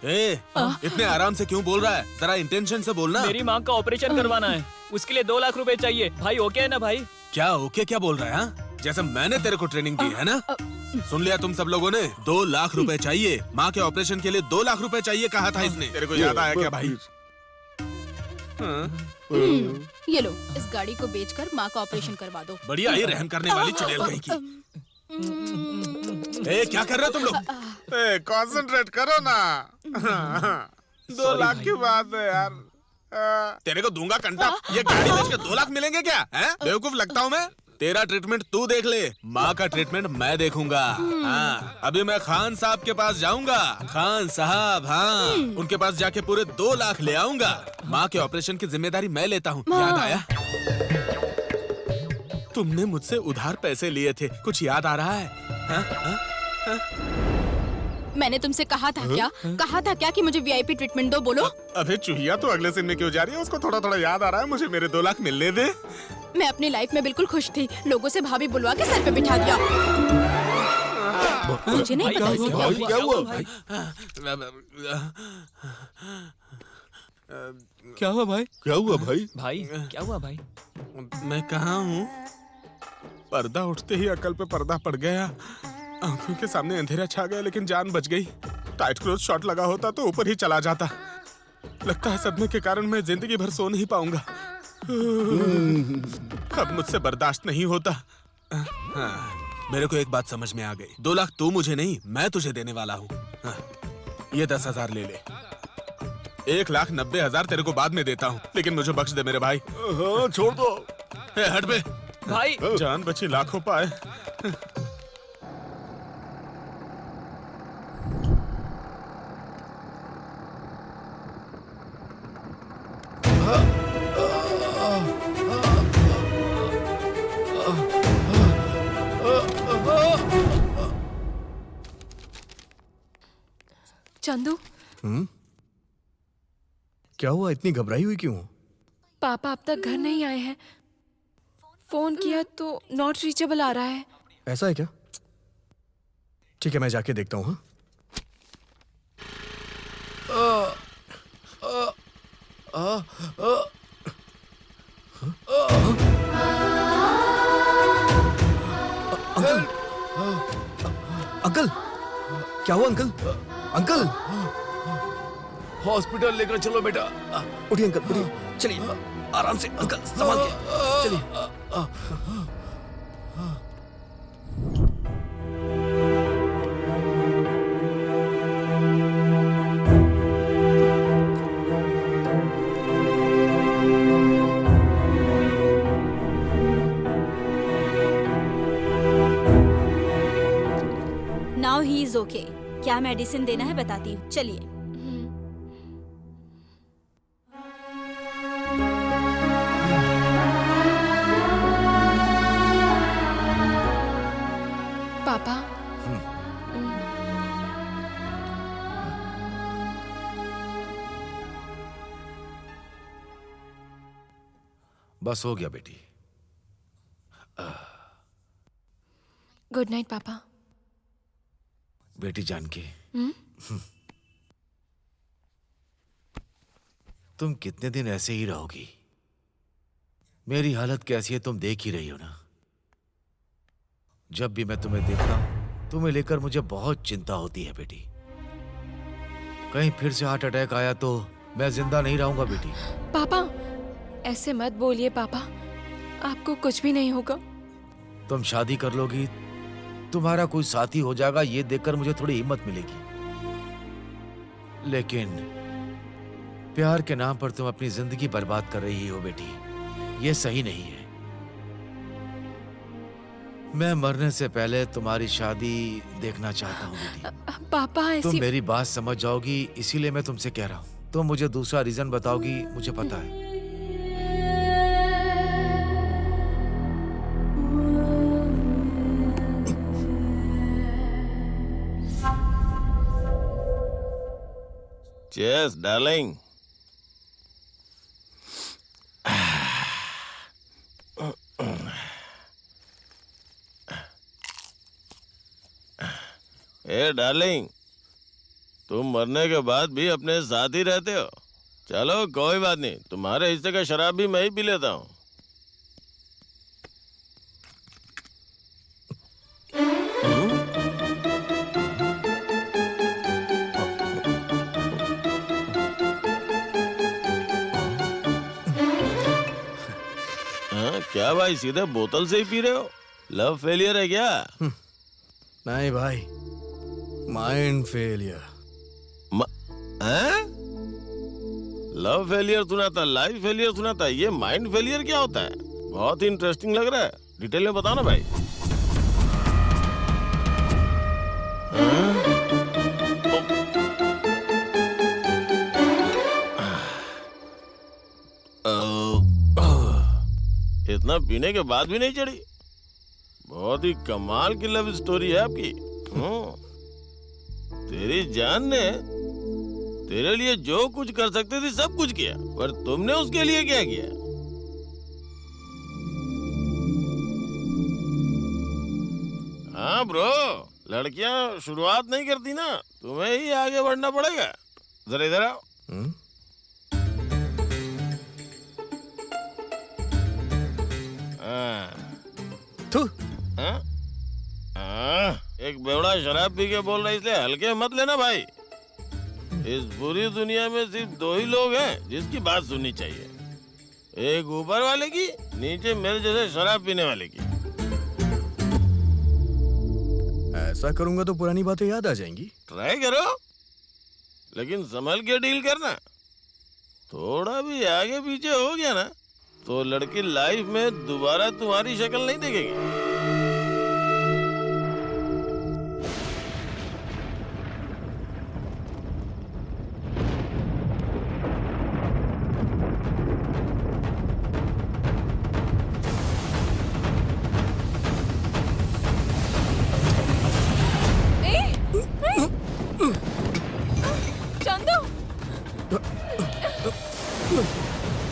इतने आराम से क्यों बोल रहा है? जरा इंटेंशन से बोलना। मेरी माँ का ऑपरेशन करवाना है, उसके लिए 2 लाख रुपए चाहिए। भाई ओके है ना भाई? क्या ओके क्या बोल रहा है? हाँ? जैसे मैंने तेरे को ट्रेनिंग दी है ना। सुन लिया तुम सब लोगों ने? 2 लाख रुपए चाहिए। माँ के ऑपरेशन के लिए 2 लाख रुपए चाहिए कहा था इसने। तेरे को याद आया क्या भाई? ये लो, इस गाड़ी को बेचकर माँ का ऑपरेशन करवा दो। बढ़िया ही रहम करने वाली चुड़ैल कहीं की। क्या कर रहे हो तुम लोग? कंसंट्रेट करो ना। 2 लाख की बात है यार। तेरे को दूंगा कंटा। ये गाड़ी बेच के 2 लाख मिलेंगे क्या? बेवकूफ लगता हूँ मैं? तेरा ट्रीटमेंट तू देख ले, माँ का ट्रीटमेंट मैं देखूंगा। हाँ, अभी मैं खान साहब के पास जाऊंगा। खान साहब, हाँ, उनके पास जाके पूरे 2 लाख ले आऊंगा। माँ के ऑपरेशन की जिम्मेदारी मैं लेता हूँ। याद आया? तुमने मुझसे उधार पैसे लिए थे, कुछ याद आ रहा है? मैंने तुमसे कहा था क्या? कहा था क्या कि मुझे वीआईपी ट्रीटमेंट दो? बोलो। अबे चूहिया तो अगले सीन में क्यों जा रही है? उसको थोड़ा थोड़ा याद आ रहा है। मुझे मेरे 2 लाख मिलने दे। मैं अपनी लाइफ में बिल्कुल खुश थी, लोगों से भाभी बुलवा के सर पे बिठा दिया। मुझे नहीं पता इसे क्या हुआ। क्या हुआ भाई? क्या हुआ भाई? भाई क्या हुआ भाई? मैं कहाँ हूँ? पर्दा उठते ही अकल पे पर्दा पड़ गया। आंखों के सामने अंधेरा छा गया, लेकिन जान बच गई। टाइट क्लोज शॉट लगा होता तो ऊपर ही चला जाता। लगता है सदमे के कारण मैं जिंदगी भर सो नहीं पाऊंगा। अब मुझसे बर्दाश्त नहीं होता। मेरे को एक बात समझ में आ गई। 2 लाख तू मुझे नहीं, मैं तुझे देने वाला हूँ। ये 10,000 ले ले। 1,90,000 तेरे को बाद में देता हूँ, लेकिन मुझे बख्श दे मेरे भाई। हाँ, छोड़ दो। हट बे भाई। जान बची लाखों पाए। चंदू, क्या हुआ? इतनी घबराई हुई क्यों? पापा अब तक घर नहीं आए हैं। फोन किया तो नॉट रीचेबल आ रहा है। ऐसा है क्या? ठीक है, मैं जाके देखता हूँ। हाँ? अंकल, क्या हुआ अंकल? अंकल, हॉस्पिटल लेकर चलो बेटा। उठिए अंकल, उठिए। चलिए आराम से अंकल, संभाल के चलिए। Now he is okay. क्या मेडिसिन देना है बताती हूँ, चलिए। पापा, बस हो गया बेटी। गुड नाइट पापा। बेटी जानकी, तुम कितने दिन ऐसे ही रहोगी? मेरी हालत कैसी है तुम देख ही रही हो ना। जब भी मैं तुम्हें देखता हूं, तुम्हें लेकर मुझे बहुत चिंता होती है बेटी। कहीं फिर से हार्ट अटैक आया तो मैं जिंदा नहीं रहूंगा बेटी। पापा, ऐसे मत बोलिए पापा, आपको कुछ भी नहीं होगा। तुम शादी कर लोगी, तुम्हारा कोई साथी हो जाएगा, ये देखकर मुझे थोड़ी हिम्मत मिलेगी। लेकिन प्यार के नाम पर तुम अपनी जिंदगी बर्बाद कर रही हो बेटी, ये सही नहीं है। मैं मरने से पहले तुम्हारी शादी देखना चाहता हूँ बेटी। पापा ऐसी... तुम मेरी बात समझ जाओगी, इसीलिए मैं तुमसे कह रहा हूँ। तुम मुझे दूसरा रीजन बताओगी, मुझे पता है। Cheers, darling. ए डार्लिंग, तुम मरने के बाद भी अपने साथ ही रहते हो। चलो कोई बात नहीं, तुम्हारे हिस्से का शराब भी मैं ही पी लेता हूँ। क्या भाई, सीधे बोतल से ही पी रहे हो? लव फेलियर है क्या? नहीं भाई, माइंड फेलियर। लव फेलियर सुना था, लाइफ फेलियर सुना था, ये माइंड फेलियर क्या होता है? बहुत ही इंटरेस्टिंग लग रहा है, डिटेल में बताओ ना भाई। इतना पीने के बाद भी नहीं चढ़ी? बहुत ही कमाल की लव स्टोरी है आपकी। तेरी जान ने तेरे लिए जो कुछ कर सकती थी सब कुछ किया, पर तुमने उसके लिए क्या किया? हाँ ब्रो, लड़कियां शुरुआत नहीं करती ना, तुम्हें ही आगे बढ़ना पड़ेगा। जरा इधर आओ। एक बेवड़ा शराब पी के बोल रहा है, इसलिए हल्के मत लेना भाई। इस पूरी दुनिया में सिर्फ दो ही लोग हैं जिसकी बात सुननी चाहिए, एक ऊपर वाले की, नीचे मेरे जैसे शराब पीने वाले की। ऐसा करूंगा तो पुरानी बातें याद आ जाएंगी। ट्राई करो, लेकिन संभल के डील करना। थोड़ा भी आगे पीछे हो गया ना तो लड़की लाइफ में दोबारा तुम्हारी शक्ल नहीं देखेगी।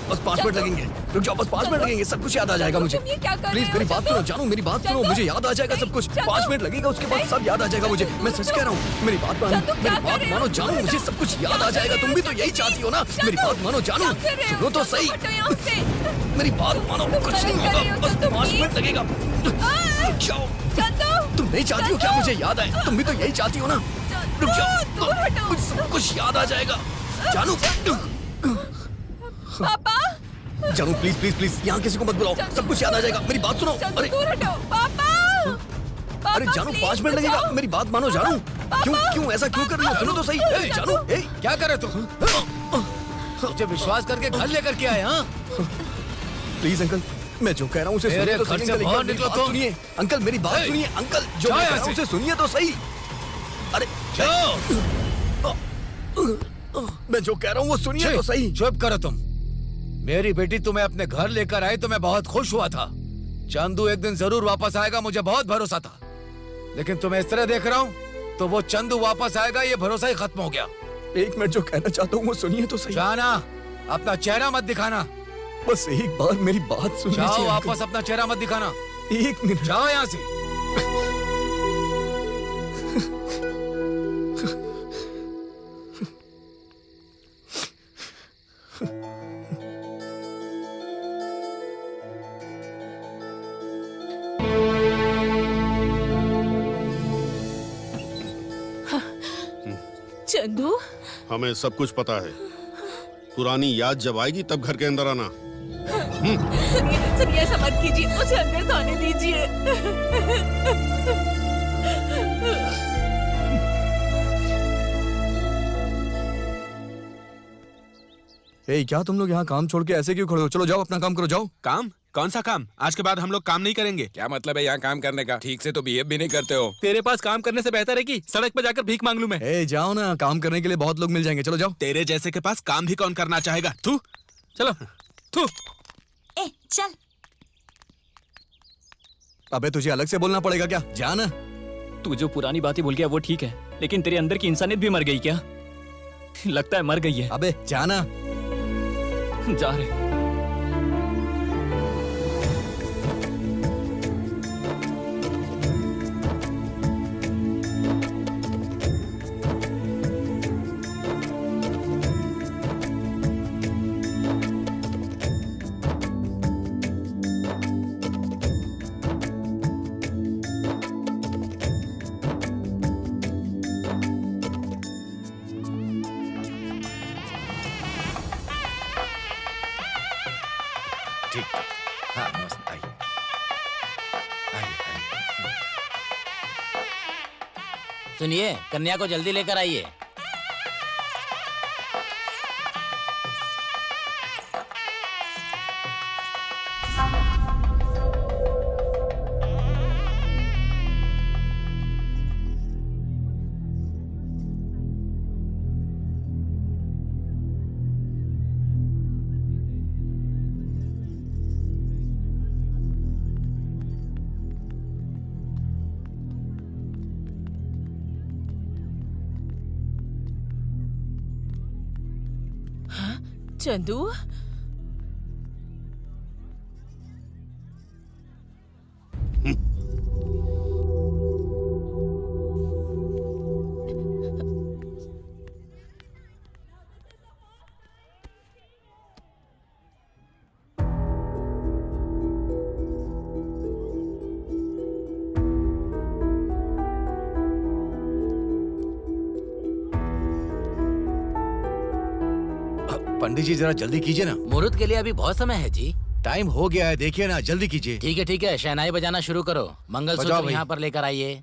बस 5 मिनट लगेंगे, रुक जाओ, बस 5 मिनट लगेंगे, सब कुछ याद आ जाएगा मुझे। प्लीज मेरी बात सुनो जानू, मेरी बात सुनो, मुझे याद आ जाएगा सब कुछ। 5 मिनट लगेगा, उसके बाद सब याद आ जाएगा मुझे। मैं सच कह रहा हूँ, मेरी बात मानो जानू, मुझे सब कुछ याद आ जाएगा। तुम भी तो यही चाहती हो ना? मेरी बात मानो जानू, सुनो तो सही, मेरी बात मानो, कुछ नहीं होगा, बस 5 मिनट लगेगा। रुक जाओ, तुम नहीं चाहती हो क्या मुझे याद आए? तुम भी तो यही चाहती हो ना? रुक जाओ, सब कुछ याद आ जाएगा जानू। पापा, जानू प्लीज प्लीज प्लीज, यहाँ किसी को मत बुलाओ, सब कुछ याद आ जाएगा। मेरी बात सुनो। अरे दूर हटो पापा। अरे जानू 5 मिनट लगेगा, मेरी बात मानो जानू। क्यों ऐसा क्यों कर रही हो? सुनो तो सही। जानू क्या कर रहे तुम? मुझे विश्वास करके घर लेकर के आए? हाँ प्लीज अंकल, मैं जो कह रहा हूँ उसे सुनिए तो सही। अंकल मेरी बात सुनिए, अंकल मेरी बात सुनिए, अंकल जो मैं कह रहा हूँ उसे सुनिए तो सही। अरे मैं जो कह रहा हूँ वो सुनिए तो सही। चुप करो तुम। मेरी बेटी तुम्हें अपने घर लेकर आई तो मैं बहुत खुश हुआ था। चंदू एक दिन जरूर वापस आएगा, मुझे बहुत भरोसा था। लेकिन तुम्हें इस तरह देख रहा हूँ तो वो चंदू वापस आएगा ये भरोसा ही खत्म हो गया। एक मिनट, जो कहना चाहता हूँ वो सुनिए तो सही। जाना, अपना चेहरा मत दिखाना। बस एक बार मेरी बात सुनिए। जाओ वापस, अपना चेहरा मत दिखाना। एक मिनट, जाओ यहाँ से। चंदू, हमें सब कुछ पता है। पुरानी याद जब आएगी तब घर के अंदर आना। सुनिए ऐसा मत कीजिए, मुझे अंदर तो आने दीजिए। क्या तुम लोग यहाँ काम छोड़ के ऐसे क्यों खड़े हो? चलो जाओ, अपना काम करो, जाओ। काम? कौन सा काम? आज के बाद हम लोग काम नहीं करेंगे। क्या मतलब है यहाँ काम करने का? ठीक से तो बिहेव भी नहीं करते हो। तेरे पास काम करने से बेहतर है कि सड़क पे जाकर भीख मांग लूं मैं। जाओ ना, काम करने के लिए बहुत लोग मिल जाएंगे। चलो जाओ। तेरे जैसे के पास काम भी कौन करना चाहेगा? तू चलो। तू चल। अबे तुझे अलग से बोलना पड़ेगा क्या? जा ना। तू जो पुरानी बातें भूल गया वो ठीक है, लेकिन तेरे अंदर की इंसानियत भी मर गई क्या? लगता है मर गई है। अबे जाना। जा रहे। ठीक। हाँ नमस्ते, आइए आइए आइए। सुनिए, कन्या को जल्दी लेकर आइए। चंदू, पंडित जी जरा जल्दी कीजिए ना। मुहूर्त के लिए अभी बहुत समय है जी। टाइम हो गया है, देखिए ना, जल्दी कीजिए। ठीक है, शहनाई बजाना शुरू करो। बजाओ मंगलसूत्र भाई। यहाँ पर लेकर आइए।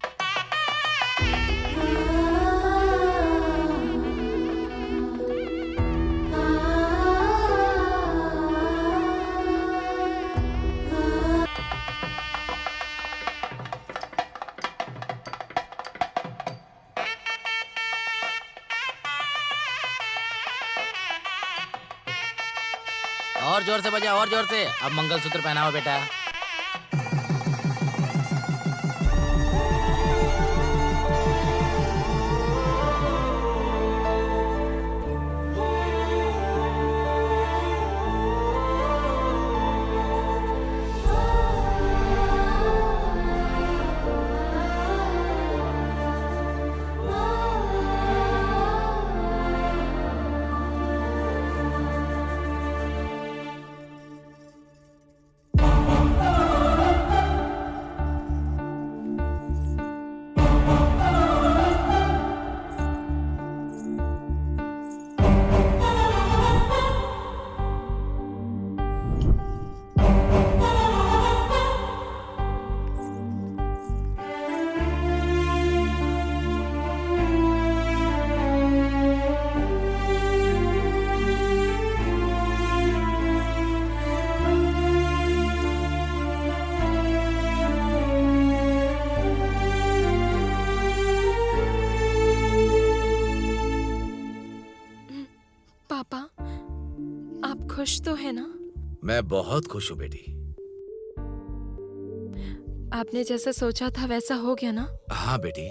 और जोर से बजा, और जोर से। अब मंगलसूत्र पहनाओ बेटा। पापा, आप खुश तो है ना? मैं बहुत खुश हूँ बेटी। आपने जैसा सोचा था वैसा हो गया ना? हाँ बेटी।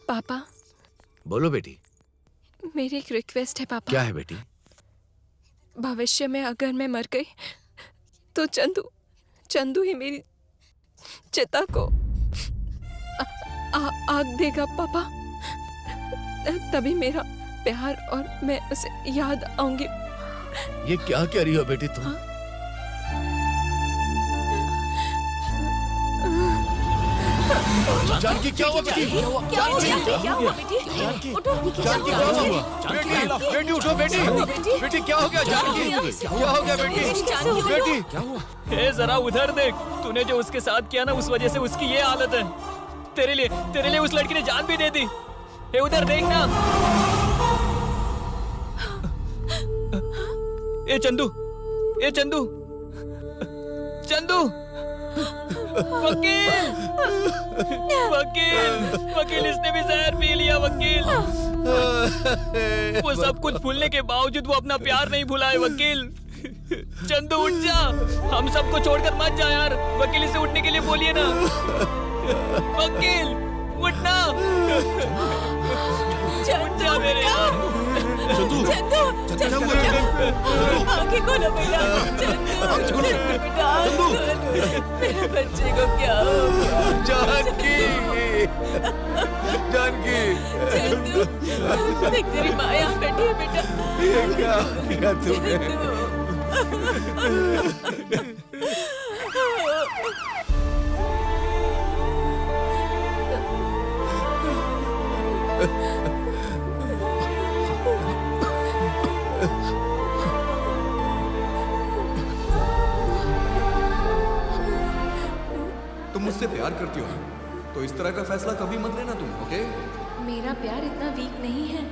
पापा, बोलो बेटी। मेरी एक रिक्वेस्ट है पापा। क्या है बेटी? भविष्य में अगर मैं मर गई तो चंदू ही मेरी चिता को आग देगा पापा। तभी मेरा प्यार और मैं उसे याद आऊंगी। ये क्या कह रही हो बेटी तुम? जानकी क्या हुआ बेटी? क्या हुआ बेटी? उठो। जानकी क्या हुआ? बेटी उठो बेटी। बेटी क्या हो गया जानकी? क्या हो गया बेटी? बेटी क्या हुआ? ए जरा उधर देख। तूने जो उसके साथ किया ना, उस वजह से उसकी ये हालत है। तेरे लिए उस लड़की ने जान भी दे दी। ए उधर देख ना। ए चंदू, चंदू। वकील इसने भी जहर पी लिया। वकील, वो सब कुछ भूलने के बावजूद वो अपना प्यार नहीं भुलाए। वकील, चंदू उठ जा, हम सबको छोड़कर मत जा यार। वकील से उठने के लिए बोलिए ना। वकील उठना, उठ जा मेरे यार। आंखें खोलो बेटा। बेटा मेरे बच्चे को क्या हो गया? जानकी। चंदू देख तेरी माँ यहाँ बैठी है बेटा। ये क्या किया तूने? तुम मुझसे प्यार करती हो ना, तो इस तरह का फैसला कभी मत लेना तुम, ओके? मेरा प्यार इतना वीक नहीं है।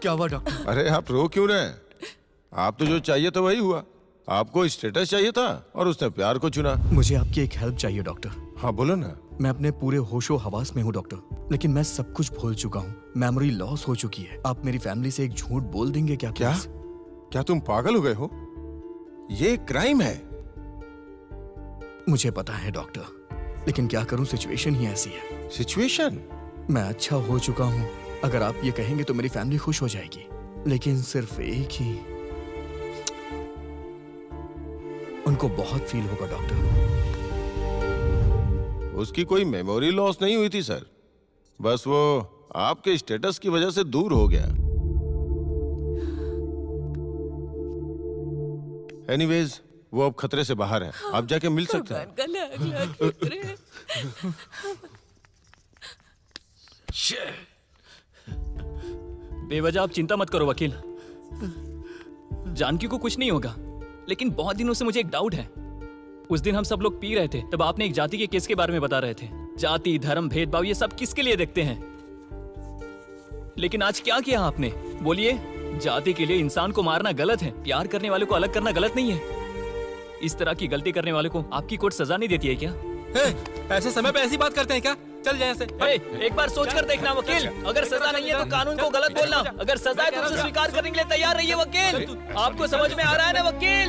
क्या हुआ डॉक्टर? अरे आप रो क्यों रहे हैं? आप तो जो चाहिए था वही हुआ। आपको स्टेटस चाहिए था और उसने प्यार को चुना। मुझे आपकी एक हेल्प चाहिए डॉक्टर। हाँ बोलो ना। मैं अपने पूरे होशो हवास में हूँ डॉक्टर, लेकिन मैं सब कुछ भूल चुका हूँ। मेमोरी लॉस हो चुकी है। आप मेरी फैमिली से एक झूठ बोल देंगे क्या? क्या? क्या तुम पागल हो गए हो? ये क्राइम है। मुझे पता है डॉक्टर, लेकिन क्या करूँ, सिचुएशन ही ऐसी है। सिचुएशन? मैं अच्छा हो चुका हूँ। अगर आप ये कहेंगे तो मेरी फैमिली खुश हो जाएगी, लेकिन सिर्फ एक ही, उनको बहुत फील होगा डॉक्टर। उसकी कोई मेमोरी लॉस नहीं हुई थी सर, बस वो आपके स्टेटस की वजह से दूर हो गया। एनीवेज, वो अब खतरे से बाहर है। आप जाके मिल सकते हैं। बेवजह आप चिंता मत करो वकील, जानकी को कुछ नहीं होगा। लेकिन बहुत दिनों से मुझे एक डाउट है। उस दिन हम सब लोग पी रहे थे, तब आपने एक जाति के केस के बारे में बता रहे थे। जाति, धर्म, भेदभाव ये सब किसके लिए देखते हैं? लेकिन आज क्या किया आपने? बोलिए। जाति के लिए इंसान को मारना गलत है, प्यार करने वाले को अलग करना गलत नहीं है। इस तरह की गलती करने वाले को आपकी कोर्ट सजा नहीं देती है क्या? ऐसे समय पे ऐसी बात करते हैं क्या? चल जाए ऐसे। एक बार सोच कर देखना वकील, अगर सजा नहीं है तो कानून को गलत बोलना, अगर सजा है तो उसे स्वीकार करने के लिए तैयार रहिए वकील। आपको समझ में आ रहा है ना वकील?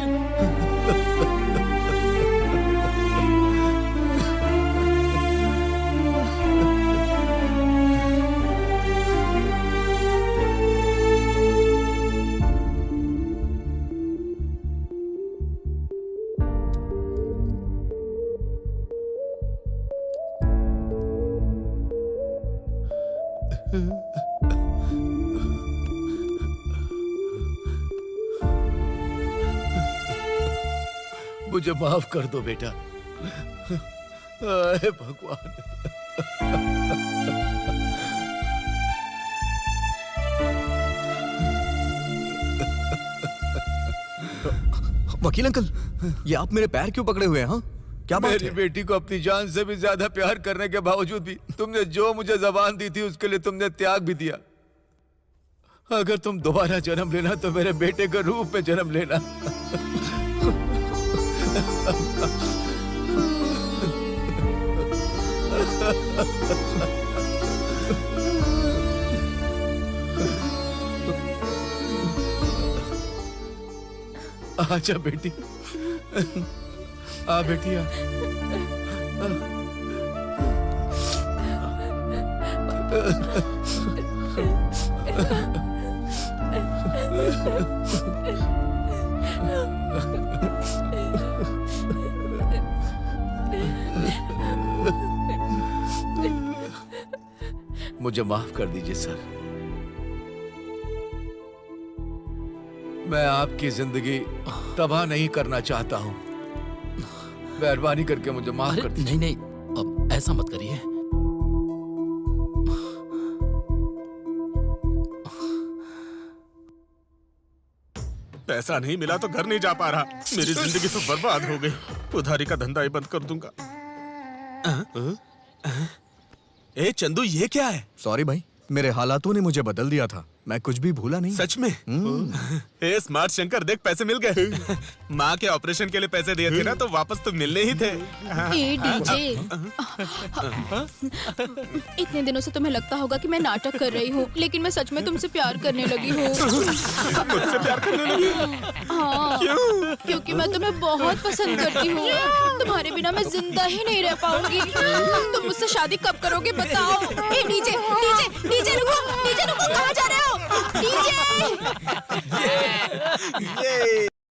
मुझे माफ कर दो बेटा। हे भगवान। वकील अंकल, ये आप मेरे पैर क्यों पकड़े हुए हैं? हाँ, क्या बात मेरी है? बेटी को अपनी जान से भी ज्यादा प्यार करने के बावजूद भी तुमने जो मुझे जबान दी थी उसके लिए तुमने त्याग भी दिया। अगर तुम दोबारा जन्म लेना तो मेरे बेटे के रूप में जन्म लेना। आजा बेटी, आ बेटी आ। मुझे माफ कर दीजिए सर। मैं आपकी जिंदगी तबाह नहीं करना चाहता हूं। मेहरबानी करके मुझे माफ कर दीजिए। नहीं अब ऐसा मत करिए। पैसा नहीं मिला तो घर नहीं जा पा रहा। मेरी जिंदगी तो बर्बाद हो गई। उधारी का धंधा ही बंद कर दूंगा। ए चंदू, ये क्या है? सॉरी भाई, मेरे हालातों ने मुझे बदल दिया था। मैं कुछ भी भूला नहीं। सच में? ए स्मार्ट शंकर, देख पैसे मिल गए। माँ के ऑपरेशन के लिए पैसे दिए थे ना, तो वापस तो मिलने ही थे। ए डीजे, इतने दिनों से तुम्हें लगता होगा कि मैं नाटक कर रही हूँ, लेकिन मैं सच में तुमसे प्यार करने लगी हूँ। मुझसे प्यार करने लगी? हाँ, क्योंकि मैं तुम्हें बहुत पसंद करती हूँ। तुम्हारे बिना मैं जिंदा ही नहीं रह पाऊंगी। तुम मुझसे शादी कब करोगे बताओ? ए डीजे, डीजे, डीजे रुको, कहाँ जा रहे हो? डीजे!